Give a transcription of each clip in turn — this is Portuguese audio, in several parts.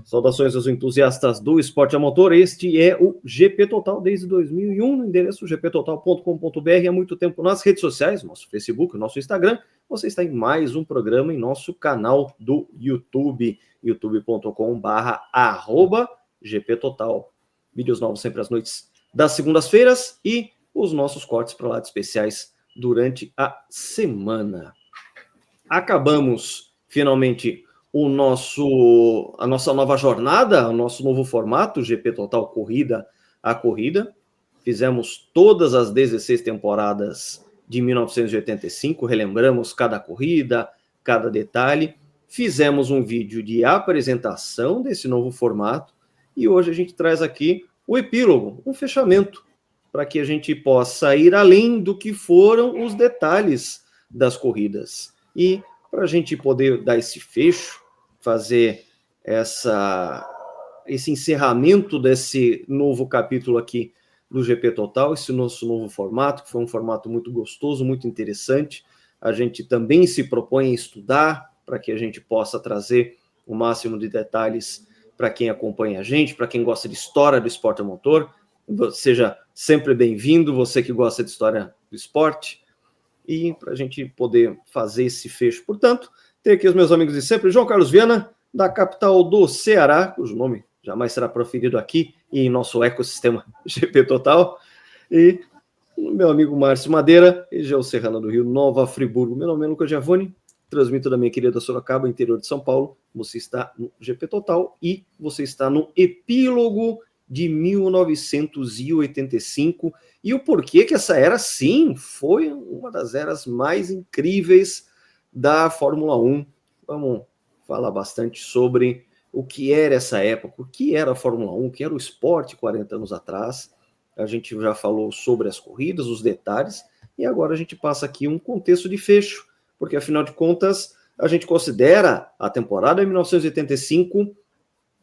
Saudações aos entusiastas do esporte a motor. Este é o GP Total desde 2001, no endereço gptotal.com.br. Há muito tempo nas redes sociais, nosso Facebook, nosso Instagram. Você está em mais um programa em nosso canal do YouTube, youtube.com/GPTotal. Vídeos novos sempre às noites das segundas-feiras e os nossos cortes para lá de especiais durante a semana. Acabamos finalmente a nossa nova jornada, o nosso novo formato, GP Total Corrida a Corrida. Fizemos todas as 16 temporadas de 1985, relembramos cada corrida, cada detalhe. Fizemos um vídeo de apresentação desse novo formato e hoje a gente traz aqui o epílogo, um fechamento, para que a gente possa ir além do que foram os detalhes das corridas. E para a gente poder dar esse fecho, fazer esse encerramento desse novo capítulo aqui do GP Total, esse nosso novo formato, que foi um formato muito gostoso, muito interessante. A gente também se propõe a estudar para que a gente possa trazer o máximo de detalhes para quem acompanha a gente, para quem gosta de história do esporte a motor. Seja sempre bem-vindo, você que gosta de história do esporte, e para a gente poder fazer esse fecho. Portanto, tenho aqui os meus amigos de sempre, João Carlos Viana, da capital do Ceará, cujo nome jamais será proferido aqui e em nosso ecossistema GP Total, e o meu amigo Márcio Madeira, região serrana do Rio, Nova Friburgo. Meu nome é Lucas Giavone, transmito da minha querida Sorocaba, interior de São Paulo. Você está no GP Total e você está no epílogo de 1985, e o porquê que essa era, sim, foi uma das eras mais incríveis da Fórmula 1. Vamos falar bastante sobre o que era essa época, o que era a Fórmula 1, o que era o esporte 40 anos atrás. A gente já falou sobre as corridas, os detalhes, e agora a gente passa aqui um contexto de fecho, porque afinal de contas, a gente considera a temporada de 1985,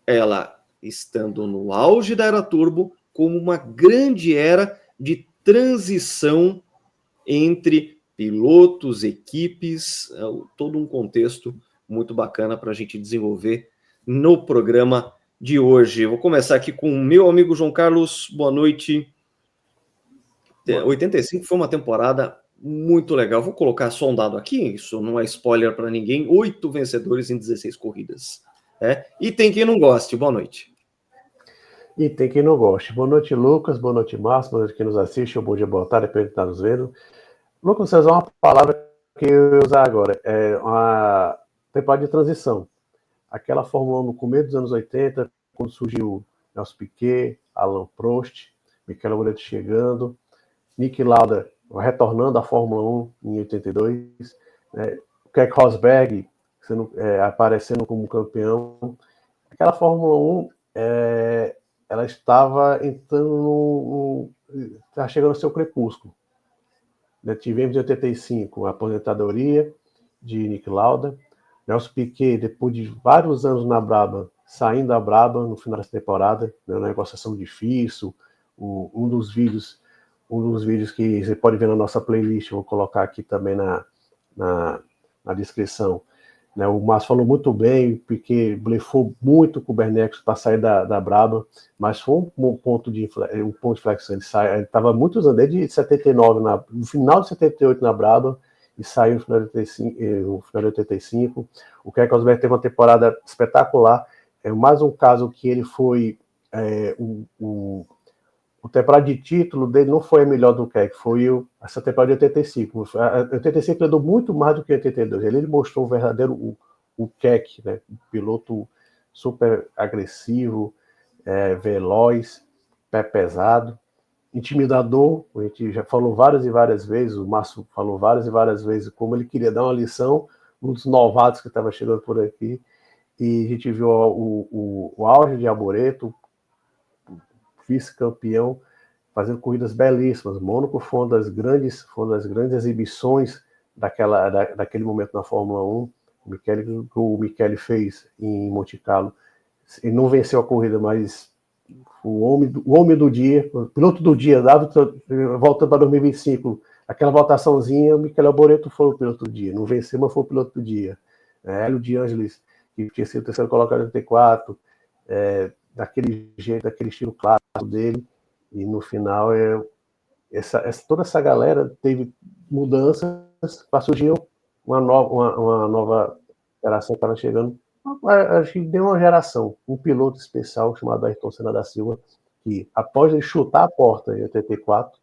ela estando no auge da era turbo, como uma grande era de transição entre pilotos, equipes, todo um contexto muito bacana para a gente desenvolver no programa de hoje. Eu vou começar aqui com o meu amigo João Carlos. Boa noite. 85 foi uma temporada muito legal. Vou colocar só um dado aqui, isso não é spoiler para ninguém. 8 vencedores em 16 corridas. E tem quem não goste. Boa noite. E tem quem não goste. Boa noite, Lucas. Boa noite, Márcio. Boa noite quem nos assiste. Bom dia, boa tarde, depende de estar nos vendo. Lucas, você usar uma palavra que eu ia usar agora. É uma temporada de transição. Aquela Fórmula 1 no começo dos anos 80, quando surgiu Nelson Piquet, Alain Prost, Michele Alboreto chegando, Niki Lauda retornando à Fórmula 1 em 82, Keck Rosberg aparecendo como campeão. Aquela Fórmula 1, ela estava entrando está chegando ao seu crepúsculo. Tivemos em 85 a aposentadoria de Niki Lauda, Nelson Piquet, depois de vários anos na Brabham, saindo da Brabham no final dessa temporada, uma negociação difícil. Um dos vídeos que você pode ver na nossa playlist, vou colocar aqui também na descrição. O Márcio falou muito bem, porque blefou muito com o Bernecos para sair da Brabham, mas foi um ponto de inflexão. Ele estava muitos anos, desde 79, no final de 78 na Brabham, e saiu no final de 85. O Keck Rosberg teve uma temporada espetacular. Mais um caso que ele foi... o temporada de título dele não foi a melhor do Keck, foi essa temporada de 85. A 85 ele deu muito mais do que 82. Ele mostrou o verdadeiro o Keck, um piloto super agressivo, veloz, pé pesado, intimidador. A gente já falou várias e várias vezes, o Márcio falou várias e várias vezes como ele queria dar uma lição nos novatos que estavam chegando por aqui. E a gente viu o auge de Alboreto, vice-campeão, fazendo corridas belíssimas. Mônaco foi uma das grandes exibições daquele momento na Fórmula 1. O Michele fez em Monte Carlo. Ele não venceu a corrida, mas o homem do dia, o piloto do dia, voltando para 2025, aquela votaçãozinha, o Michele Alboreto foi o piloto do dia. Não venceu, mas foi o piloto do dia. Hélio de Ângeles, que tinha sido o terceiro colocado em 84, daquele jeito, daquele estilo clássico dele, e no final toda essa galera teve mudanças para surgir uma nova geração que estava chegando. Acho que deu uma geração, um piloto especial chamado Ayrton Senna da Silva, que após ele chutar a porta em 84,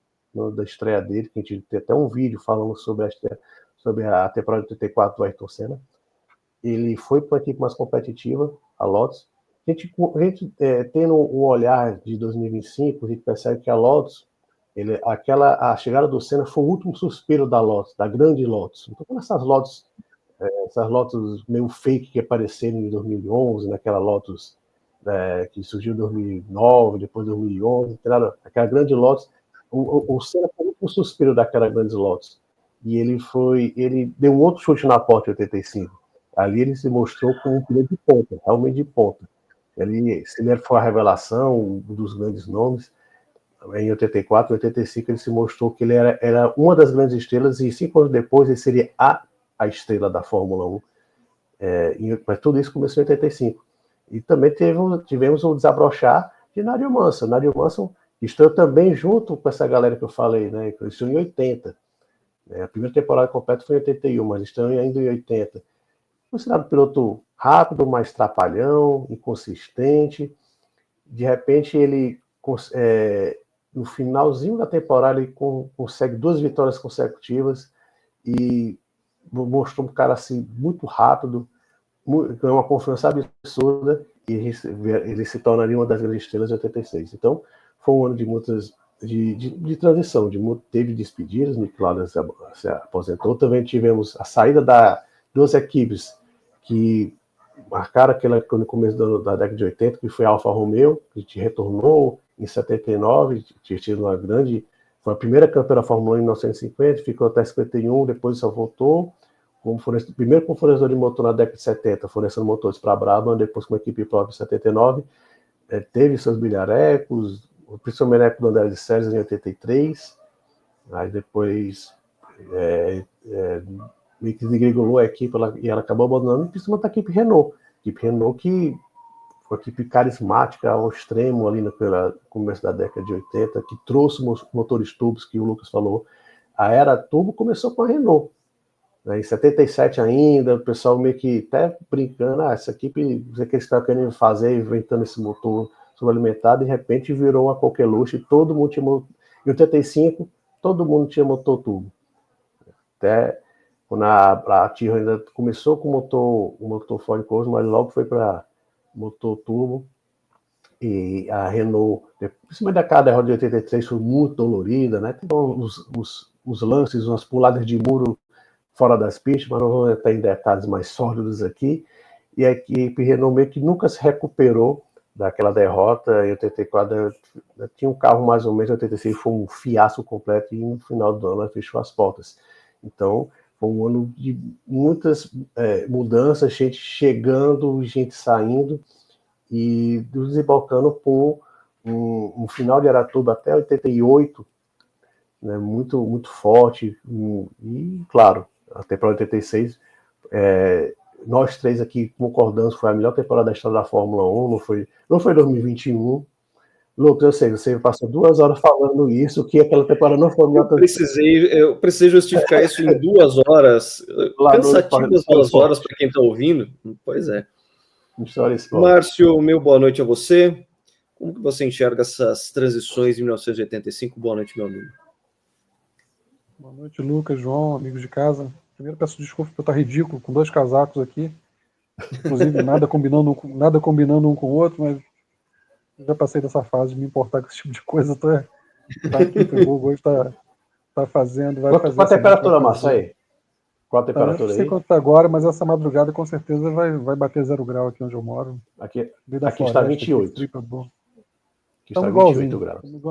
da estreia dele, que a gente tem até um vídeo falando sobre a temporada de 84 do Ayrton Senna, ele foi para uma equipe mais competitiva, a Lotus. A gente tendo um olhar de 2025, a gente percebe que a Lotus, a chegada do Senna foi o último suspiro da Lotus, da grande Lotus. Então, quando essas Lotus meio fake que apareceram em 2011, naquela Lotus que surgiu em 2009, depois de 2011, aquela grande Lotus, o Senna foi o último suspiro daquela grande Lotus. E ele deu um outro chute na porta em 85. Ali ele se mostrou como um piloto de ponta, realmente de ponta. Se ele foi a revelação, um dos grandes nomes, em 84, 85 ele se mostrou que ele era uma das grandes estrelas, e 5 anos depois ele seria a estrela da Fórmula 1. Mas tudo isso começou em 85. E também tivemos o desabrochar de Nigel Mansell. Nigel Mansell estreou também junto com essa galera que eu falei, né? Que estreou em 80. A primeira temporada completa foi em 81, mas estreou ainda em 80. Considerado piloto rápido, mais trapalhão, inconsistente. De repente, ele, no finalzinho da temporada, ele consegue 2 vitórias consecutivas e mostrou um cara assim, muito rápido, com uma confiança absurda, e ele se tornaria uma das grandes estrelas de 86. Então, foi um ano de muitas de transição, teve despedidas, Nick Lauda se aposentou, também tivemos a saída das 2 equipes que marcaram no começo da década de 80, que foi a Alfa Romeo, que retornou em 79, tinha tido foi a primeira campeã da Fórmula 1 em 1950, ficou até 51, depois só voltou, primeiro com fornecedor de motor na década de 70, fornecendo motores para a Brabham, depois com uma equipe própria em 79, teve seus bilharecos, principalmente na época do André de Sérgio em 83, aí depois meio que desgregolou a equipe e ela acabou abandonando, principalmente a equipe Renault. A equipe Renault que foi uma equipe carismática ao extremo ali no começo da década de 80, que trouxe motores turbos, que o Lucas falou. A era turbo começou com a Renault. Em 77 ainda, o pessoal meio que até brincando, essa equipe, o que eles estavam querendo fazer, inventando esse motor subalimentado, de repente virou uma qualquer luxo, e todo mundo tinha em 85, todo mundo tinha motor turbo. Até quando a Tyrrell ainda começou com o motor Ford Corsa, mas logo foi para motor turbo, e a Renault, principalmente daquela derrota de 83, foi muito dolorida, né? Tem os lances, umas puladas de muro fora das pistas, mas não vou entrar em detalhes mais sórdidos aqui, e a equipe Renault meio que nunca se recuperou daquela derrota. Em 84 tinha um carro mais ou menos, em 86 foi um fiasco completo, e no final do ano ela fechou as portas. Então, foi um ano de muitas mudanças, gente chegando, gente saindo, e desembarcando por um final de Aratuba até 88, né, muito, muito forte, e claro, a temporada de 86, nós 3 aqui concordamos, foi a melhor temporada da história da Fórmula 1, não foi 2021. Lucas, eu sei, você passou 2 horas falando isso, que aquela temporada não foi melhor. Eu precisei justificar isso em 2 horas, cansativas 2 horas para quem está ouvindo. Pois é. Márcio, meu boa noite a você. Como que você enxerga essas transições em 1985? Boa noite, meu amigo. Boa noite, Lucas, João, amigos de casa. Primeiro peço desculpa por eu estar ridículo, com 2 casacos aqui. Inclusive, nada combinando um com o outro, mas já passei dessa fase de me importar com esse tipo de coisa. Tá aqui, foi bom, hoje tá fazendo, vai fazer. Qual a temperatura, Márcio, aí? Qual a temperatura aí? Eu não sei quanto tá agora, mas essa madrugada com certeza vai bater 0 grau aqui onde eu moro. Aqui está 28. Estamos igualzinho.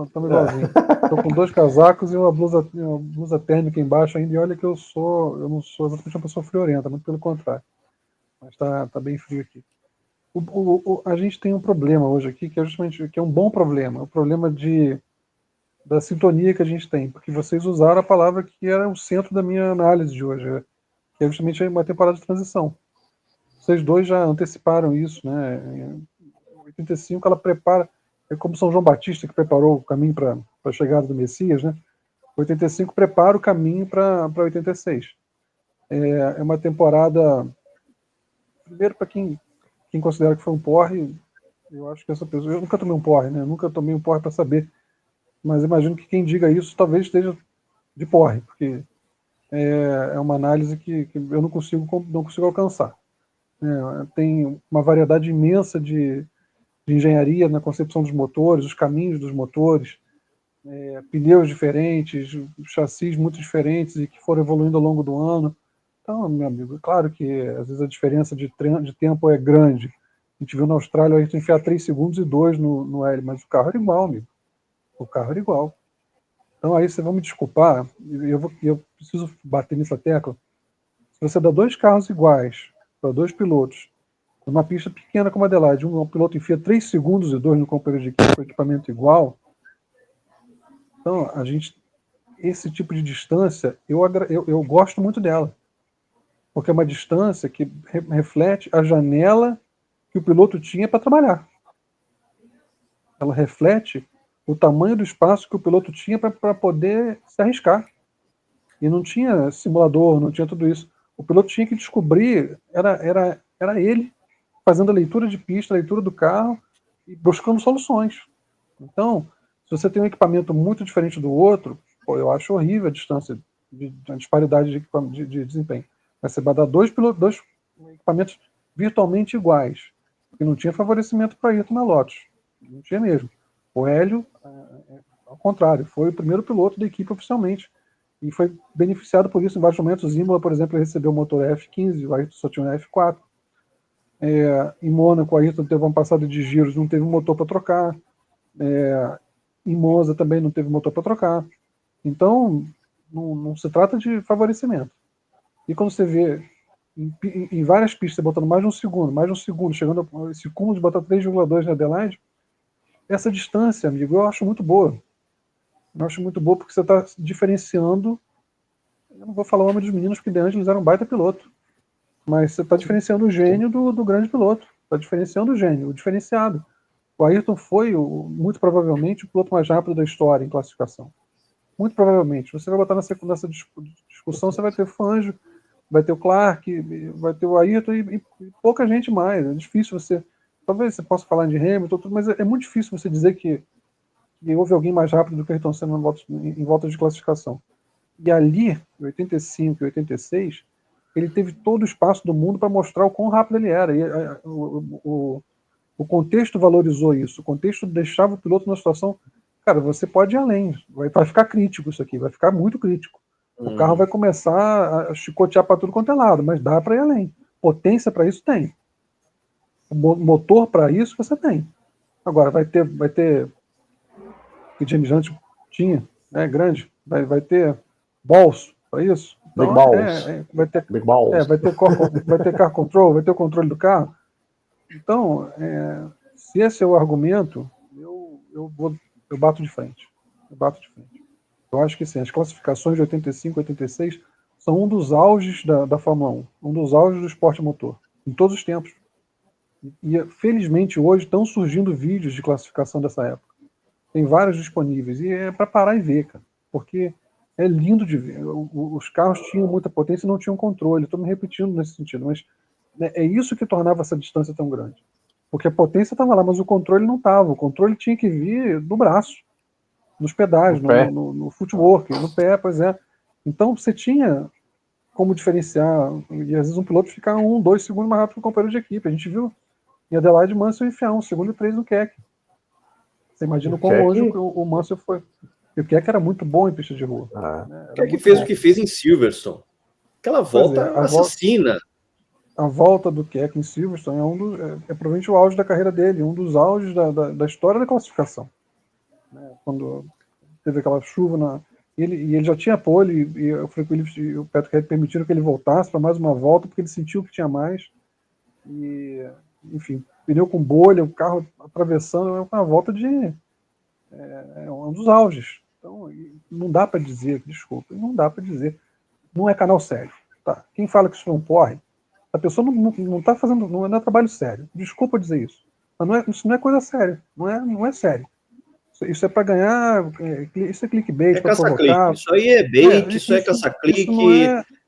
Estamos igualzinho. Estou com 2 casacos e uma blusa térmica embaixo ainda. E olha que eu não sou exatamente uma pessoa friorenta, muito pelo contrário. Mas tá bem frio aqui. A gente tem um problema hoje aqui, que é justamente um bom problema. O problema da sintonia que a gente tem. Porque vocês usaram a palavra que era o centro da minha análise de hoje, que é justamente uma temporada de transição. Vocês 2 já anteciparam isso, né? 85 ela prepara, é como São João Batista que preparou o caminho para a chegada do Messias, né? 85 prepara o caminho para 86. É uma temporada, primeiro para quem considera que foi um porre, eu acho que essa pessoa, eu nunca tomei um porre, né? Eu nunca tomei um porre para saber, mas imagino que quem diga isso talvez esteja de porre, porque é uma análise que eu não consigo alcançar. Tem uma variedade imensa de engenharia na concepção dos motores, os caminhos dos motores, pneus diferentes, chassis muito diferentes e que foram evoluindo ao longo do ano. Então, meu amigo, é claro que às vezes a diferença de tempo é grande. A gente viu na Austrália a gente enfiar 3 segundos e 2 no L, mas o carro era igual, amigo. O carro era igual. Então aí vocês vão me desculpar, eu preciso bater nessa tecla. Se você dá 2 carros iguais para 2 pilotos, numa pista pequena como a Adelaide, um piloto enfia 3 segundos e 2 no companheiro de equipe com equipamento igual, então esse tipo de distância, eu gosto muito dela, porque é uma distância que reflete a janela que o piloto tinha para trabalhar. Ela reflete o tamanho do espaço que o piloto tinha para poder se arriscar. E não tinha simulador, não tinha tudo isso. O piloto tinha que descobrir, era ele fazendo a leitura de pista, a leitura do carro e buscando soluções. Então, se você tem um equipamento muito diferente do outro, eu acho horrível a distância, a disparidade de desempenho. Mas você vai dar dois equipamentos virtualmente iguais, porque não tinha favorecimento para Ayrton na Lotus. Não tinha mesmo. O Hélio, ao contrário, foi o primeiro piloto da equipe oficialmente e foi beneficiado por isso. Em vários momentos, Imola, por exemplo, recebeu o motor F15, o Ayrton só tinha um F4. Em Mônaco, o Ayrton teve uma passada de giros, não teve um motor para trocar. Em Monza também não teve motor para trocar. Então, não se trata de favorecimento. E quando você vê em várias pistas botando mais de um segundo, chegando a esse cúmulo de botar 3,2 na Adelaide, essa distância, amigo, eu acho muito boa. Eu acho muito boa porque você está diferenciando. Eu não vou falar o nome dos meninos, porque De Angelis era um baita piloto. Mas você está diferenciando o gênio do grande piloto. Está diferenciando o gênio, o diferenciado. O Ayrton foi, muito provavelmente, o piloto mais rápido da história em classificação. Muito provavelmente. Você vai botar nessa discussão, você vai ter o Fangio, vai ter o Clark, vai ter o Ayrton e pouca gente mais. É difícil você... Talvez você possa falar de Hamilton, mas é muito difícil você dizer que houve alguém mais rápido do que Ayrton Senna em volta de classificação. E ali, em 85 e 86, ele teve todo o espaço do mundo para mostrar o quão rápido ele era. E o contexto valorizou isso. O contexto deixava o piloto numa situação... Cara, você pode ir além. Vai ficar crítico isso aqui. Vai ficar muito crítico. O carro vai começar a chicotear para tudo quanto é lado, mas dá para ir além. Potência para isso tem. Motor para isso você tem. Agora, vai ter que James Hunt tinha, né, grande, vai ter balls para isso. Então, Big balls. Vai ter, Big balls. vai ter car control, vai ter o controle do carro. Então, se esse é o argumento, eu bato de frente. Eu bato de frente. Eu acho que sim, as classificações de 85 e 86 são um dos auges da Fórmula 1, um dos auges do esporte motor, em todos os tempos. E felizmente hoje estão surgindo vídeos de classificação dessa época. Tem vários disponíveis. E é para parar e ver, cara. Porque é lindo de ver. Os carros tinham muita potência e não tinham controle. Estou me repetindo nesse sentido. Mas é isso que tornava essa distância tão grande. Porque a potência estava lá, mas o controle não estava. O controle tinha que vir do braço, nos pedais, no footwork, no pé, pois é. Então você tinha como diferenciar. E às vezes um piloto ficar 1, 2 segundos mais rápido que o companheiro de equipe. A gente viu em Adelaide Mansell enfiar 1 segundo e 3 no Keck. Você imagina como hoje o Mansell foi. E o Keck era muito bom em pista de rua. Né? O Keck fez o que fez em Silverstone. Aquela volta assassina. A volta do Keck em Silverstone é provavelmente o auge da carreira dele, um dos auges da história da classificação. Quando teve aquela chuva e ele já tinha pole, e o Patrick permitiram que ele voltasse para mais uma volta, porque ele sentiu que tinha mais. E, enfim, pneu com bolha, o carro atravessando, é uma volta um dos auges. Então, não dá para dizer, desculpa, não dá para dizer. Não é canal sério. Tá? Quem fala que isso não corre, a pessoa não está fazendo, não é trabalho sério. Desculpa dizer isso. Mas isso não é coisa séria. Não é sério. Isso é para ganhar. Isso é clickbait, para provocar. Isso aí é bait, isso é caça-clique.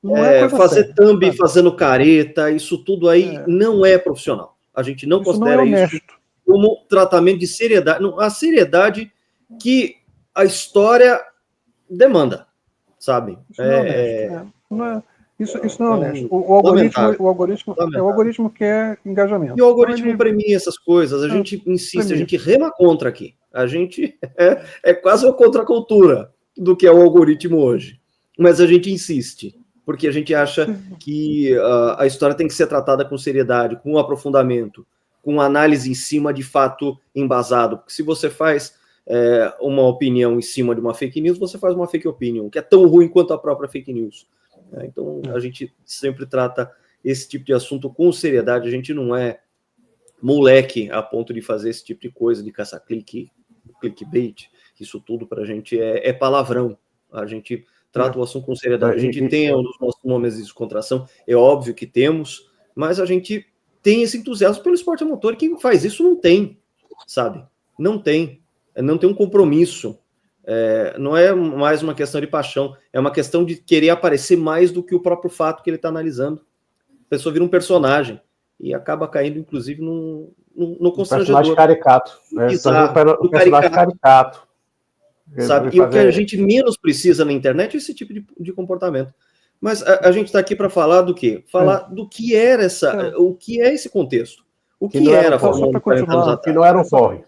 Não é coisa fazer séria, thumb sabe? fazendo careta, isso tudo aí não é profissional. A gente não considera isso como tratamento de seriedade. Não, a seriedade que a história demanda, sabe? Isso não é honesto. Isso não é honesto. O algoritmo quer engajamento. E o algoritmo premia essas coisas. A gente insiste, a gente rema contra aqui. A gente é quase uma contracultura do que é o algoritmo hoje. Mas a gente insiste, porque a gente acha que a história tem que ser tratada com seriedade, com aprofundamento, com análise em cima de fato embasado. Porque se você faz uma opinião em cima de uma fake news, você faz uma fake opinion, que é tão ruim quanto a própria fake news. Então, a gente sempre trata esse tipo de assunto com seriedade. A gente não é moleque a ponto de fazer esse tipo de coisa, de caça-clique, clickbait. Isso tudo para a gente é palavrão. A gente trata o assunto com seriedade. A gente tem os nossos nomes de descontração, é óbvio que temos, mas a gente tem esse entusiasmo pelo esporte a motor. Quem faz isso não tem, sabe? Não tem um compromisso. Não é mais uma questão de paixão, é uma questão de querer aparecer mais do que o próprio fato que ele está analisando. A pessoa vira um personagem e acaba caindo, inclusive, no constrangedor. Personagem caricato. Um personagem caricato. Sabe? E o que a gente menos precisa na internet é esse tipo de comportamento. Mas a gente está aqui para falar do quê? Falar do que era o que é esse contexto. O que era a Fórmula 1 40 anos atrás? Que não era um Ford.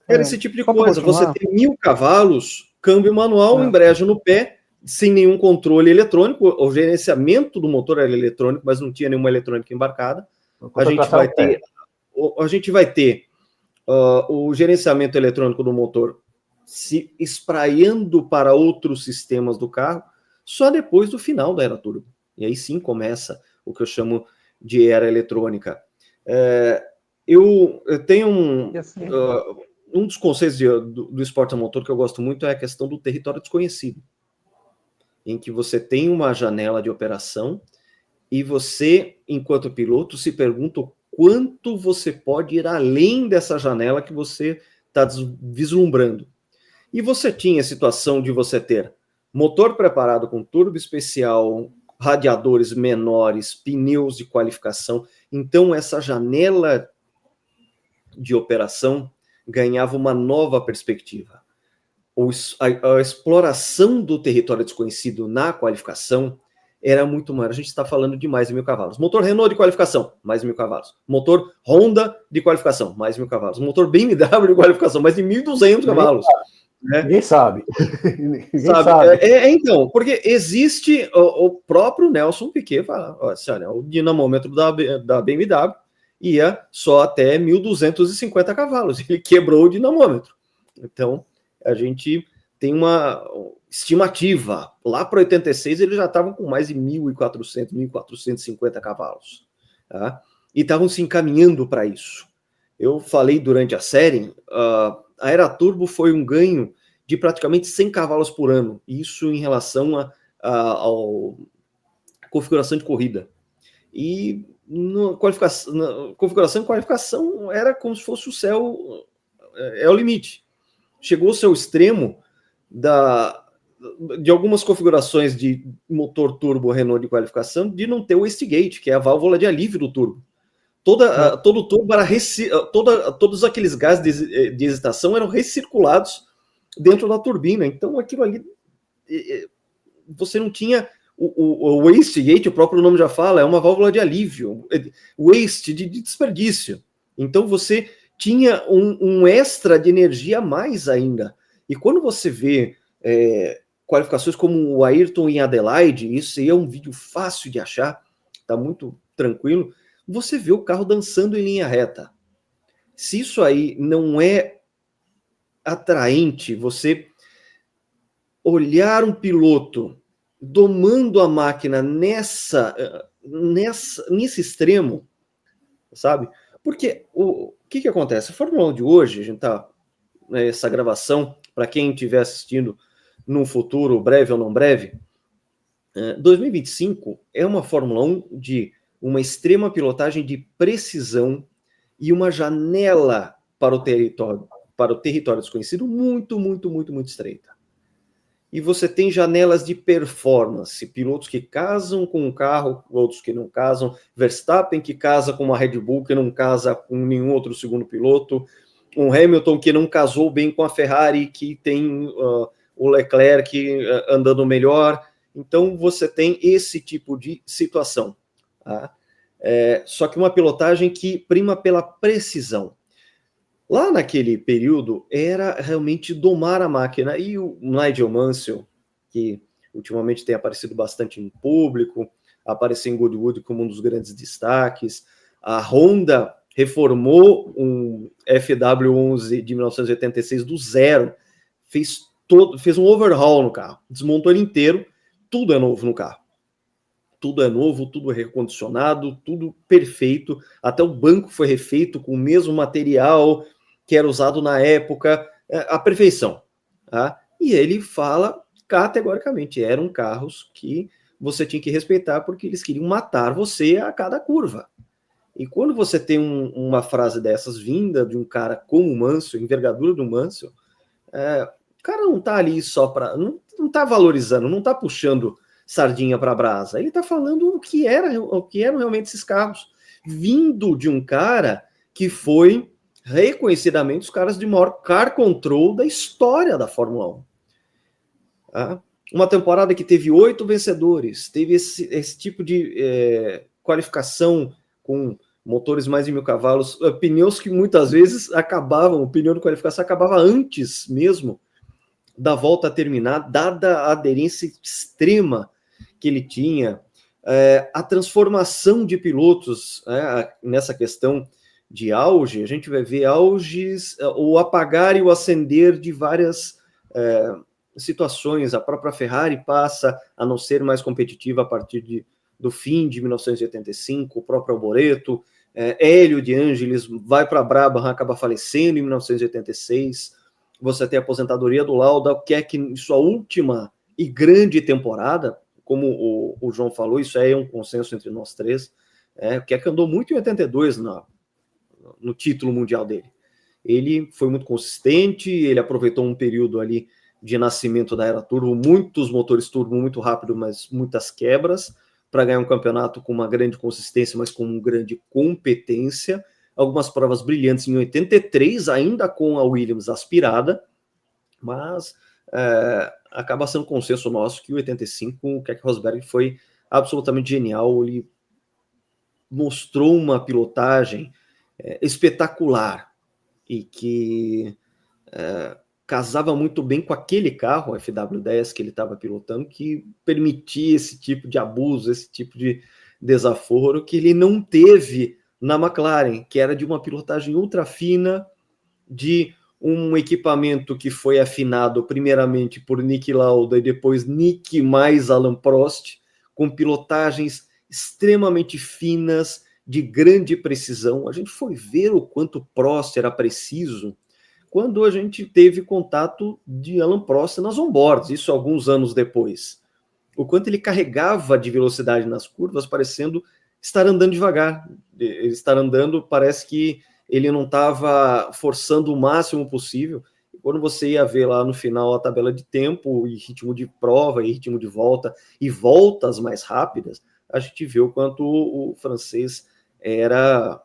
Era esse tipo de coisa. Você tem 1000 cavalos, câmbio manual, embreagem no pé, sem nenhum controle eletrônico. O gerenciamento do motor era eletrônico, mas não tinha nenhuma eletrônica embarcada. A gente vai ter o gerenciamento eletrônico do motor se espraiando para outros sistemas do carro só depois do final da era turbo. E aí sim começa o que eu chamo de era eletrônica. Eu tenho um dos conceitos do esporte a motor que eu gosto muito é a questão do território desconhecido, em que você tem uma janela de operação e você, enquanto piloto, se pergunta o quanto você pode ir além dessa janela que você está vislumbrando. E você tinha a situação de você ter motor preparado com turbo especial, radiadores menores, pneus de qualificação. Então, essa janela de operação ganhava uma nova perspectiva. A exploração do território desconhecido na qualificação era muito maior. A gente está falando de mais de 1000 cavalos. Motor Renault de qualificação, mais de 1000 cavalos. Motor Honda de qualificação, mais de 1000 cavalos. Motor BMW de qualificação, mais de 1.200 cavalos. Ninguém sabe. Então, porque existe o próprio Nelson Piquet fala, olha, o dinamômetro da BMW ia só até 1.250 cavalos. Ele quebrou o dinamômetro. Então, a gente tem uma estimativa. Lá para 86, eles já estavam com mais de 1.400, 1.450 cavalos. Tá? E estavam se encaminhando para isso. Eu falei durante a série, a era turbo foi um ganho de praticamente 100 cavalos por ano. Isso em relação à configuração de corrida. E na configuração e qualificação era como se fosse o céu, é o limite. Chegou ao seu extremo de algumas configurações de motor turbo Renault de qualificação de não ter o wastegate, que é a válvula de alívio do turbo. Todo o turbo era todos aqueles gases de excitação eram recirculados dentro da turbina. Então aquilo ali você não tinha o wastegate, o próprio nome já fala, é uma válvula de alívio, waste de desperdício. Então você tinha um extra de energia a mais ainda. E quando você vê qualificações como o Ayrton em Adelaide, isso aí é um vídeo fácil de achar, tá muito tranquilo, você vê o carro dançando em linha reta. Se isso aí não é atraente, você olhar um piloto domando a máquina nesse extremo, sabe? Porque o que acontece? A Fórmula 1 de hoje, a gente tá nessa gravação, para quem estiver assistindo num futuro breve ou não breve, 2025 é uma Fórmula 1 de uma extrema pilotagem de precisão e uma janela para o território desconhecido muito estreita. E você tem janelas de performance, pilotos que casam com um carro, outros que não casam, Verstappen que casa com uma Red Bull que não casa com nenhum outro segundo piloto, um Hamilton que não casou bem com a Ferrari, que tem o Leclerc andando melhor. Então você tem esse tipo de situação. Tá? Só que uma pilotagem que prima pela precisão. Lá naquele período, era realmente domar a máquina. E o Nigel Mansell, que ultimamente tem aparecido bastante em público, apareceu em Goodwood como um dos grandes destaques. A Honda reformou um FW11 de 1986 do zero, fez um overhaul no carro, desmontou ele inteiro, tudo é novo no carro. Tudo é novo, tudo é recondicionado, tudo perfeito. Até o banco foi refeito com o mesmo material que era usado na época, a perfeição. Tá? E ele fala categoricamente, eram carros que você tinha que respeitar porque eles queriam matar você a cada curva. E quando você tem uma frase dessas vinda de um cara como o Mansell, envergadura do Mansell, o cara não tá ali só para... Não tá valorizando, não tá puxando sardinha para a brasa. Ele tá falando o que eram realmente esses carros, vindo de um cara que foi reconhecidamente os caras de maior car control da história da Fórmula 1. Tá? Uma temporada que teve 8 vencedores, teve esse tipo de qualificação com motores mais de 1.000 cavalos, pneus que muitas vezes o pneu de qualificação acabava antes mesmo da volta a terminar, dada a aderência extrema que ele tinha, a transformação de pilotos nessa questão de auge, a gente vai ver auges, o apagar e o acender de várias situações. A própria Ferrari passa a não ser mais competitiva a partir do fim de 1985, o próprio Alboreto, Hélio de Angelis vai para a Brabham, acaba falecendo em 1986, você tem a aposentadoria do Lauda, que em sua última e grande temporada, como o João falou, isso é um consenso entre nós três, o Keck andou muito em 82 no título mundial dele. Ele foi muito consistente, ele aproveitou um período ali de nascimento da era turbo, muitos motores turbo muito rápido, mas muitas quebras, para ganhar um campeonato com uma grande consistência, mas com uma grande competência. Algumas provas brilhantes em 83, ainda com a Williams aspirada, mas acaba sendo consenso nosso que em 85 o Keck Rosberg foi absolutamente genial. Ele mostrou uma pilotagem espetacular e que casava muito bem com aquele carro, o FW10 que ele estava pilotando, que permitia esse tipo de abuso, esse tipo de desaforo que ele não teve na McLaren, que era de uma pilotagem ultra fina, de um equipamento que foi afinado primeiramente por Niki Lauda e depois Niki mais Alain Prost, com pilotagens extremamente finas, de grande precisão. A gente foi ver o quanto Prost era preciso quando a gente teve contato de Alain Prost nas onboards, isso alguns anos depois. O quanto ele carregava de velocidade nas curvas, parecendo estar andando devagar. Estar andando, parece que ele não estava forçando o máximo possível. E quando você ia ver lá no final a tabela de tempo, e ritmo de prova, e ritmo de volta, e voltas mais rápidas, a gente vê o quanto o francês era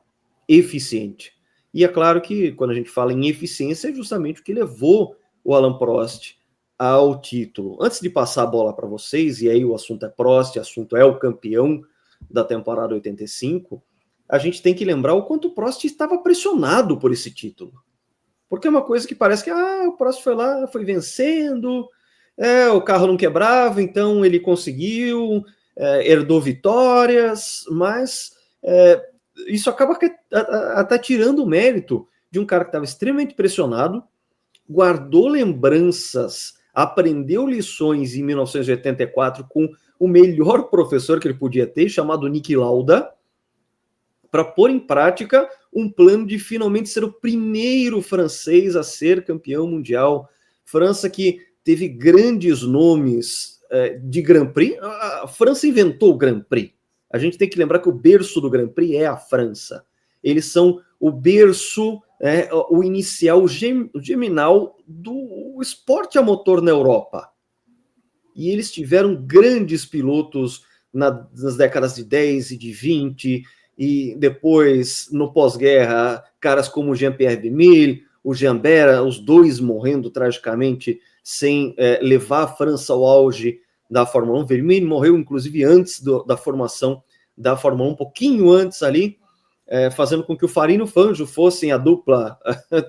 eficiente. E é claro que quando a gente fala em eficiência, é justamente o que levou o Alain Prost ao título. Antes de passar a bola para vocês, e aí o assunto é Prost, o assunto é o campeão da temporada 85, a gente tem que lembrar o quanto o Prost estava pressionado por esse título. Porque é uma coisa que parece que o Prost foi lá, foi vencendo, o carro não quebrava, então ele conseguiu, herdou vitórias, mas isso acaba até tirando o mérito de um cara que estava extremamente pressionado, guardou lembranças, aprendeu lições em 1984 com o melhor professor que ele podia ter, chamado Niki Lauda, para pôr em prática um plano de finalmente ser o primeiro francês a ser campeão mundial. França que teve grandes nomes de Grand Prix. A França inventou o Grand Prix. A gente tem que lembrar que o berço do Grand Prix é a França. Eles são o berço, o inicial, o geminal do esporte a motor na Europa. E eles tiveram grandes pilotos nas décadas de 10 e de 20, e depois, no pós-guerra, caras como o Jean-Pierre Vermeulen, o Jean Bera, os dois morrendo tragicamente sem levar a França ao auge da Fórmula 1. Vermeulen morreu, inclusive, antes da formação da Fórmula 1, um pouquinho antes ali, fazendo com que o Farino e o Fangio fossem a dupla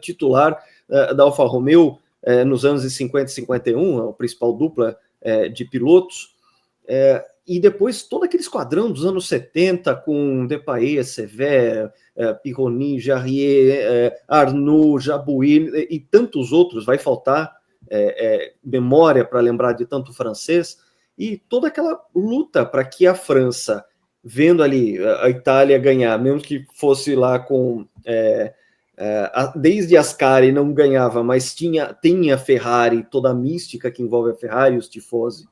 titular da Alfa Romeo nos anos de 50 e 51, a principal dupla de pilotos. E depois todo aquele esquadrão dos anos 70 com Depailler, Sever, Pironi, Jarier, Arnoux, Jabouille e tantos outros, vai faltar memória para lembrar de tanto francês, e toda aquela luta para que a França, vendo ali a Itália ganhar, mesmo que fosse lá com desde Ascari não ganhava, mas tinha a Ferrari, toda a mística que envolve a Ferrari, os tifosi,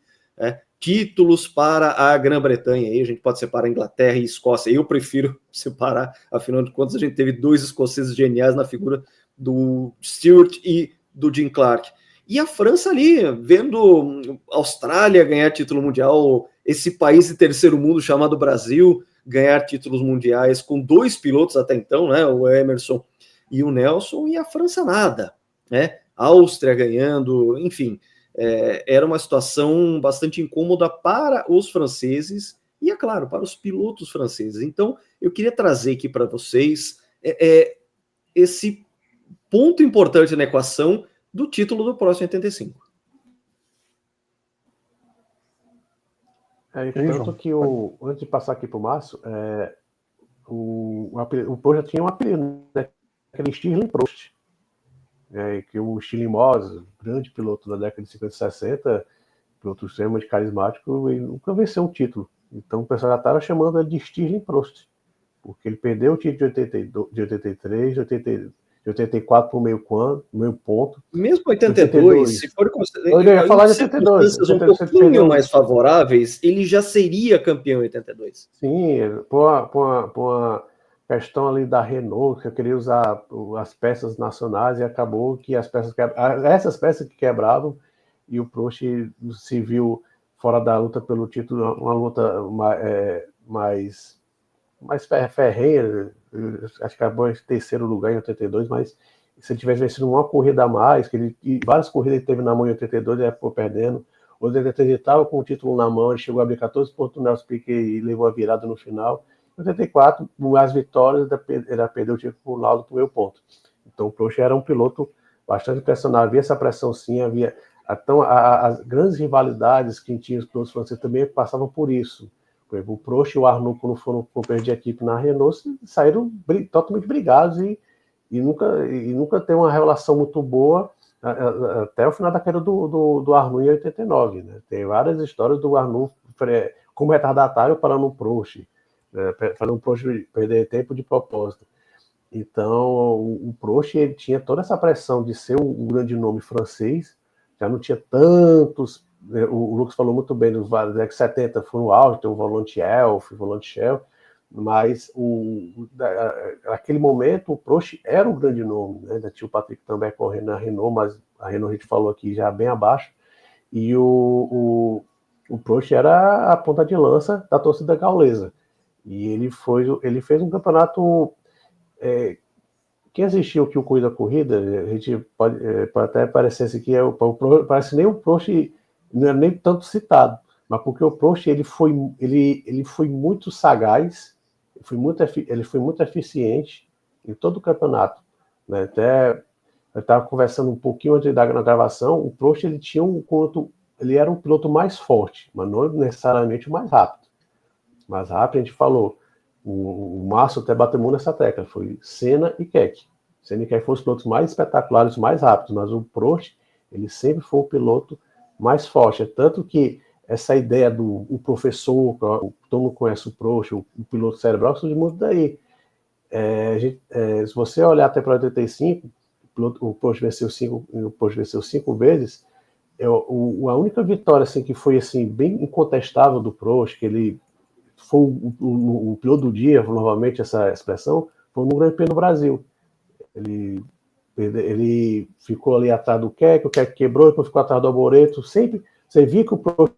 títulos para a Grã-Bretanha, aí a gente pode separar Inglaterra e Escócia, eu prefiro separar, afinal de contas a gente teve dois escoceses geniais na figura do Stewart e do Jim Clark, e a França ali, vendo a Austrália ganhar título mundial, esse país de terceiro mundo chamado Brasil ganhar títulos mundiais com dois pilotos até então, né, o Emerson e o Nelson, e a França nada, né, a Áustria ganhando, enfim, era uma situação bastante incômoda para os franceses e, é claro, para os pilotos franceses. Então, eu queria trazer aqui para vocês esse ponto importante na equação do título do Prost em 85. Tanto que, antes de passar aqui para o Márcio, o Prost já tinha um apelido, né? Aquele Stirling Prost. Que o Stirling Moss, grande piloto da década de 50 e 60, piloto extremamente carismático, ele nunca venceu um título. Então o pessoal já estava chamando ele de Stirling Prost, porque ele perdeu o título de 83, de 84 por meio ponto. Mesmo 82, se for considerar. Eu ia falar de 82. Um pouquinho mais favoráveis, ele já seria campeão em 82. Sim, por uma questão ali da Renault, que eu queria usar as peças nacionais, e acabou que essas peças que quebravam, e o Prost se viu fora da luta pelo título, uma luta mais ferrenha. Acho que acabou em terceiro lugar em 82, mas se ele tivesse vencido uma corrida a mais, e várias corridas ele teve na mão em 82, ele ficou perdendo. O 83 ele estava com o título na mão, ele chegou a abrir 14 pontos no Nelson Piquet e levou a virada no final. Em 84, as vitórias, ele perdeu o título para o Lauda por meio ponto. Então o Prost era um piloto bastante impressionante. Havia essa pressão sim, havia. Então, as grandes rivalidades que tinha os pilotos franceses também passavam por isso. Por exemplo, o Prost e o Arnoux, quando foram perder a equipe na Renault, saíram totalmente brigados e nunca tem uma relação muito boa até o final da carreira do Arnoux em 89. Né? Tem várias histórias do Arnoux como retardatário parando o Prost, para o Prost perder tempo de propósito. Então, o Prost ele tinha toda essa pressão de ser um grande nome francês, já não tinha tantos. O Lucas falou muito bem, nos anos 70 foi no auge, tem o Volante Elf, o Volante Shell, mas naquele momento o Prost era um grande nome, né? Ainda tinha o Patrick também correndo na Renault, mas a Renault a gente falou aqui já bem abaixo, e o Prost era a ponta de lança da torcida gaulesa, e ele fez um campeonato. Quem assistiu que o Corrida Corrida, a gente pode até parecer assim que parece nem o Prost não é nem tanto citado, mas porque o Prost ele foi muito sagaz, ele foi muito eficiente em todo o campeonato, né? Até eu estava conversando um pouquinho antes da gravação, o Prost ele era um piloto mais forte, mas não necessariamente o mais rápido. Mais rápido, a gente falou, o Márcio até bateu muito nessa tecla, foi Senna e Keck. Senna e Keck foram os pilotos mais espetaculares, mais rápidos, mas o Prost, ele sempre foi o piloto mais forte. É tanto que essa ideia do professor, todo mundo conhece o Prost, o piloto cerebral, surge muito daí. Se você olhar até para 85, o Prost venceu 5 vezes. A única vitória assim, que foi assim, bem incontestável do Prost, que ele foi o piloto do dia, novamente essa expressão, foi no Grande Prêmio do Brasil. Ele ficou ali atrás do Keck, o Keck quebrou, depois ficou atrás do Alboreto. Sempre você via que o Prost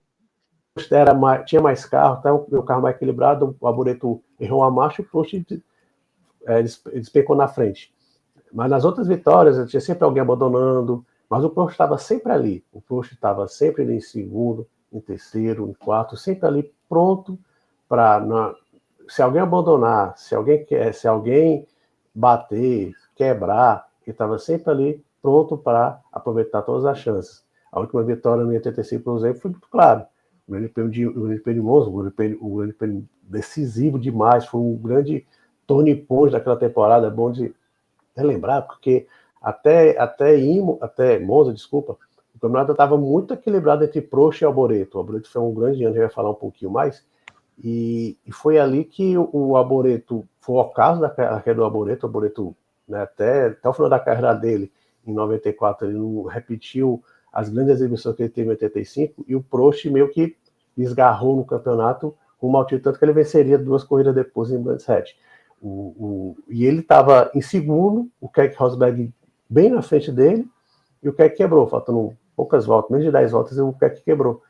tinha mais carro, tá? O carro mais equilibrado, o Alboreto errou a marcha, o Prost despecou na frente. Mas nas outras vitórias, tinha sempre alguém abandonando, mas o Prost estava sempre ali. O Prost estava sempre ali em segundo, em terceiro, em quarto, sempre ali pronto para... Se alguém abandonar, se alguém bater, quebrar, ele estava sempre ali pronto para aproveitar todas as chances. A última vitória no 85, por exemplo, foi muito claro. O Grande Prêmio de Monza, o Grande Prêmio decisivo demais, foi um grande turning point daquela temporada, é bom de relembrar, porque até Monza, desculpa, o campeonato estava muito equilibrado entre Prost e Alboreto. O Alboreto foi um grande ano, a gente vai falar um pouquinho mais, e foi ali que o Alboreto, foi o caso da carreira do Alboreto, né, até o final da carreira dele, em 94, ele não repetiu as grandes exibições que ele teve em 85, e o Prost meio que desgarrou no campeonato com o Maltito, tanto que ele venceria 2 corridas depois em Brands Hatch. E ele estava em segundo, o Keck Rosberg bem na frente dele, e o Keck quebrou, faltando poucas voltas, menos de 10 voltas, e o Keck quebrou.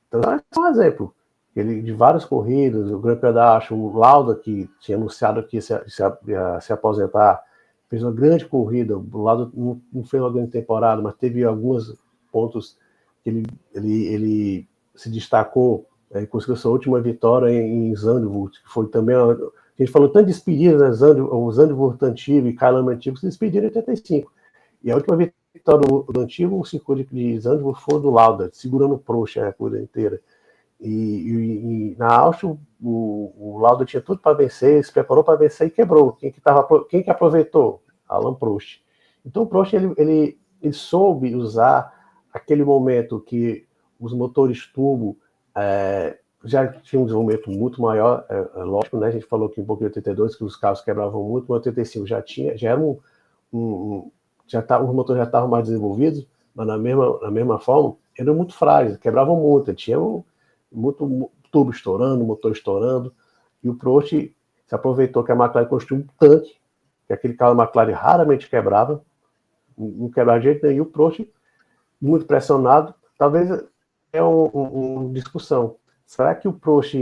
Então, é um exemplo. Ele, de várias corridas, o Grande Pedaço, o Lauda, que tinha anunciado que ia se aposentar, fez uma grande corrida. O Lauda não fez uma grande temporada, mas teve alguns pontos que ele se destacou, conseguiu sua última vitória em Zandvoort, que foi também... A gente falou tanto de despedidas, né? O Zandvoort antigo e Kyalami antigo se despediram em 85. E a última vitória do antigo, o circuito de Zandvoort, foi do Lauda, segurando o Prost a corrida inteira. E na Áustria, o Lauda tinha tudo para vencer, se preparou para vencer e quebrou. Quem que aproveitou? Alain Prost. Então o Prost ele soube usar aquele momento que os motores turbo já tinham um desenvolvimento muito maior, lógico, né? A gente falou que um pouco em 82 que os carros quebravam muito, mas em 85 já era os motores já estavam mais desenvolvidos, mas na mesma forma eram muito frágeis, quebravam muito, tinha muito turbo estourando, motor estourando, e o Prost se aproveitou que a McLaren construiu um tanque, que aquele carro da McLaren raramente quebrava, não quebrava de jeito nenhum, e o Prost, muito pressionado, talvez uma discussão. Será que o Prost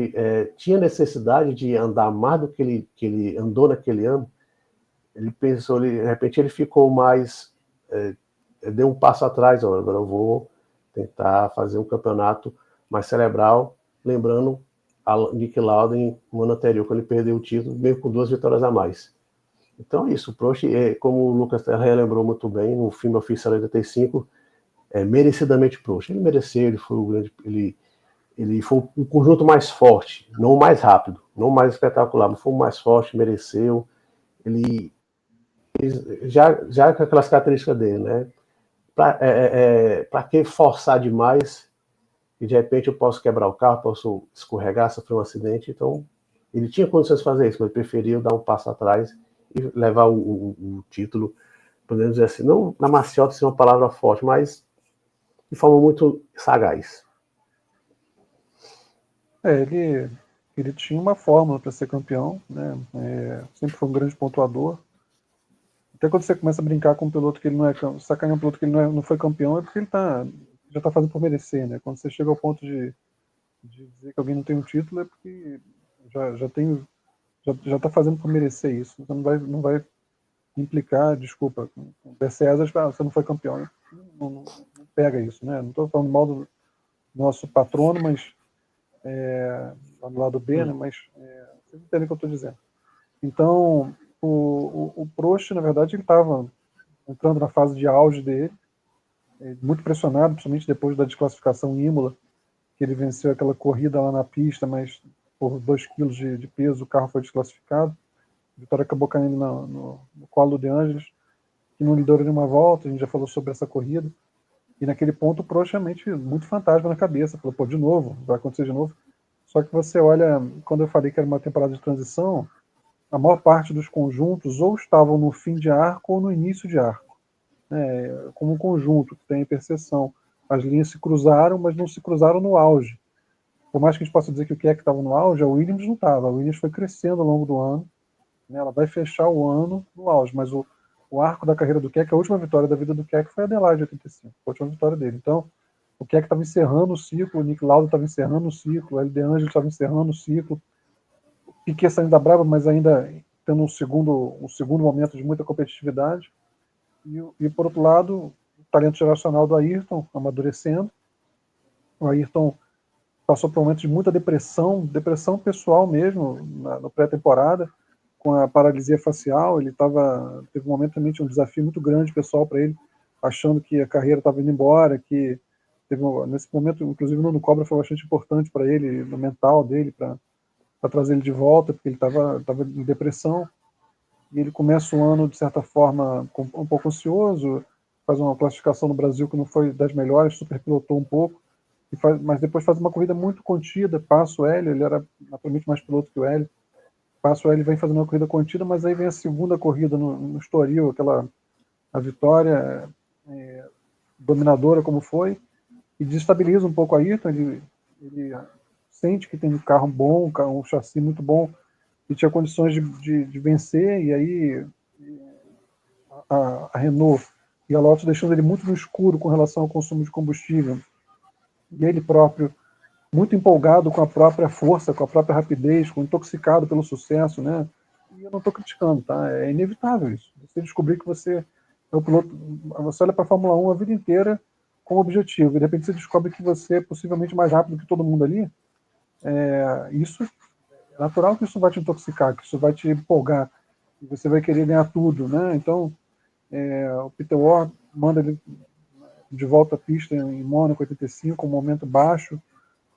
tinha necessidade de andar mais do que ele andou naquele ano? Ele pensou, de repente ele ficou mais... deu um passo atrás, agora eu vou tentar fazer um campeonato mais cerebral, lembrando a Niki Lauda no ano anterior, quando ele perdeu o título, mesmo com 2 vitórias a mais. Então é isso, o Prost, como o Lucas relembrou muito bem, no filme oficial de 85, merecidamente Prost. Ele mereceu, ele foi o grande... Ele foi um conjunto mais forte, não o mais rápido, não o mais espetacular, mas foi o mais forte, mereceu. Ele já com aquelas características dele, né? Para que forçar demais e de repente eu posso quebrar o carro, posso escorregar, sofrer um acidente? Então, ele tinha condições de fazer isso, mas preferiu dar um passo atrás e levar o título, podemos dizer assim, não na maciota, ser uma palavra forte, mas de forma muito sagaz. Ele tinha uma fórmula para ser campeão, né? Sempre foi um grande pontuador. Até quando você começa a brincar com um piloto que ele não é, sacanear um piloto que ele não foi campeão, é porque ele já está fazendo por merecer, né? Quando você chega ao ponto de dizer que alguém não tem um título, é porque já está fazendo por merecer isso. Você não vai implicar, desculpa, com César, você não foi campeão. Não pega isso, né? Não estou falando mal do nosso patrono, mas lá do lado B, né? Mas vocês entendem o que eu estou dizendo. Então, o Prost, na verdade, ele estava entrando na fase de auge dele, muito pressionado, principalmente depois da desclassificação em Imola, que ele venceu aquela corrida lá na pista, mas por 2 quilos de peso o carro foi desclassificado. A vitória acabou caindo no colo do De Angelis, que não lhe deu nenhuma volta, a gente já falou sobre essa corrida. E naquele ponto o Prost realmente muito fantasma na cabeça, falou, pô, de novo, vai acontecer de novo. Só que você olha, quando eu falei que era uma temporada de transição, a maior parte dos conjuntos ou estavam no fim de arco ou no início de arco. Como um conjunto que tem interseção. As linhas se cruzaram, mas não se cruzaram no auge. Por mais que a gente possa dizer que o Keck estava no auge, a Williams não estava. A Williams foi crescendo ao longo do ano. né? Ela vai fechar o ano no auge, mas o arco da carreira do Keck, a última vitória da vida do Keck foi a Adelaide 85, a última vitória dele. Então, o Keck estava encerrando o ciclo, o Nick Lauda estava encerrando o ciclo, o Hélio De Angeli estava encerrando o ciclo, o Piquet saindo da Brava, mas ainda tendo um segundo momento de muita competitividade. E por outro lado, o talento geracional do Ayrton amadurecendo. O Ayrton passou por um momento de muita depressão pessoal mesmo, na pré-temporada, com a paralisia facial. Ele teve um momento também de um desafio muito grande pessoal para ele, achando que a carreira estava indo embora, que nesse momento, inclusive, o Nuno Cobra foi bastante importante para ele, no mental dele, para trazer ele de volta, porque ele estava em depressão. E ele começa o ano, de certa forma, um pouco ansioso, faz uma classificação no Brasil que não foi das melhores, superpilotou um pouco, mas depois faz uma corrida muito contida, passa o Hélio, ele era naturalmente mais piloto que o Hélio, passa o Hélio, vem fazendo uma corrida contida, mas aí vem a segunda corrida no Estoril, a vitória dominadora como foi, e desestabiliza um pouco a Ayrton. Ele sente que tem um carro bom, um chassi muito bom, e tinha condições de vencer, e aí a Renault e a Lotus deixando ele muito no escuro com relação ao consumo de combustível, e ele próprio muito empolgado com a própria força, com a própria rapidez, intoxicado pelo sucesso, né? E eu não estou criticando, tá? É inevitável isso. Você descobrir que você é o piloto, você olha para a Fórmula 1 a vida inteira com objetivo, e de repente você descobre que você é possivelmente mais rápido que todo mundo ali. Isso é natural que isso vai te intoxicar, que isso vai te empolgar, e você vai querer ganhar tudo, né? Então, o Peter Ward manda ele de volta à pista em Mônaco 85, um momento baixo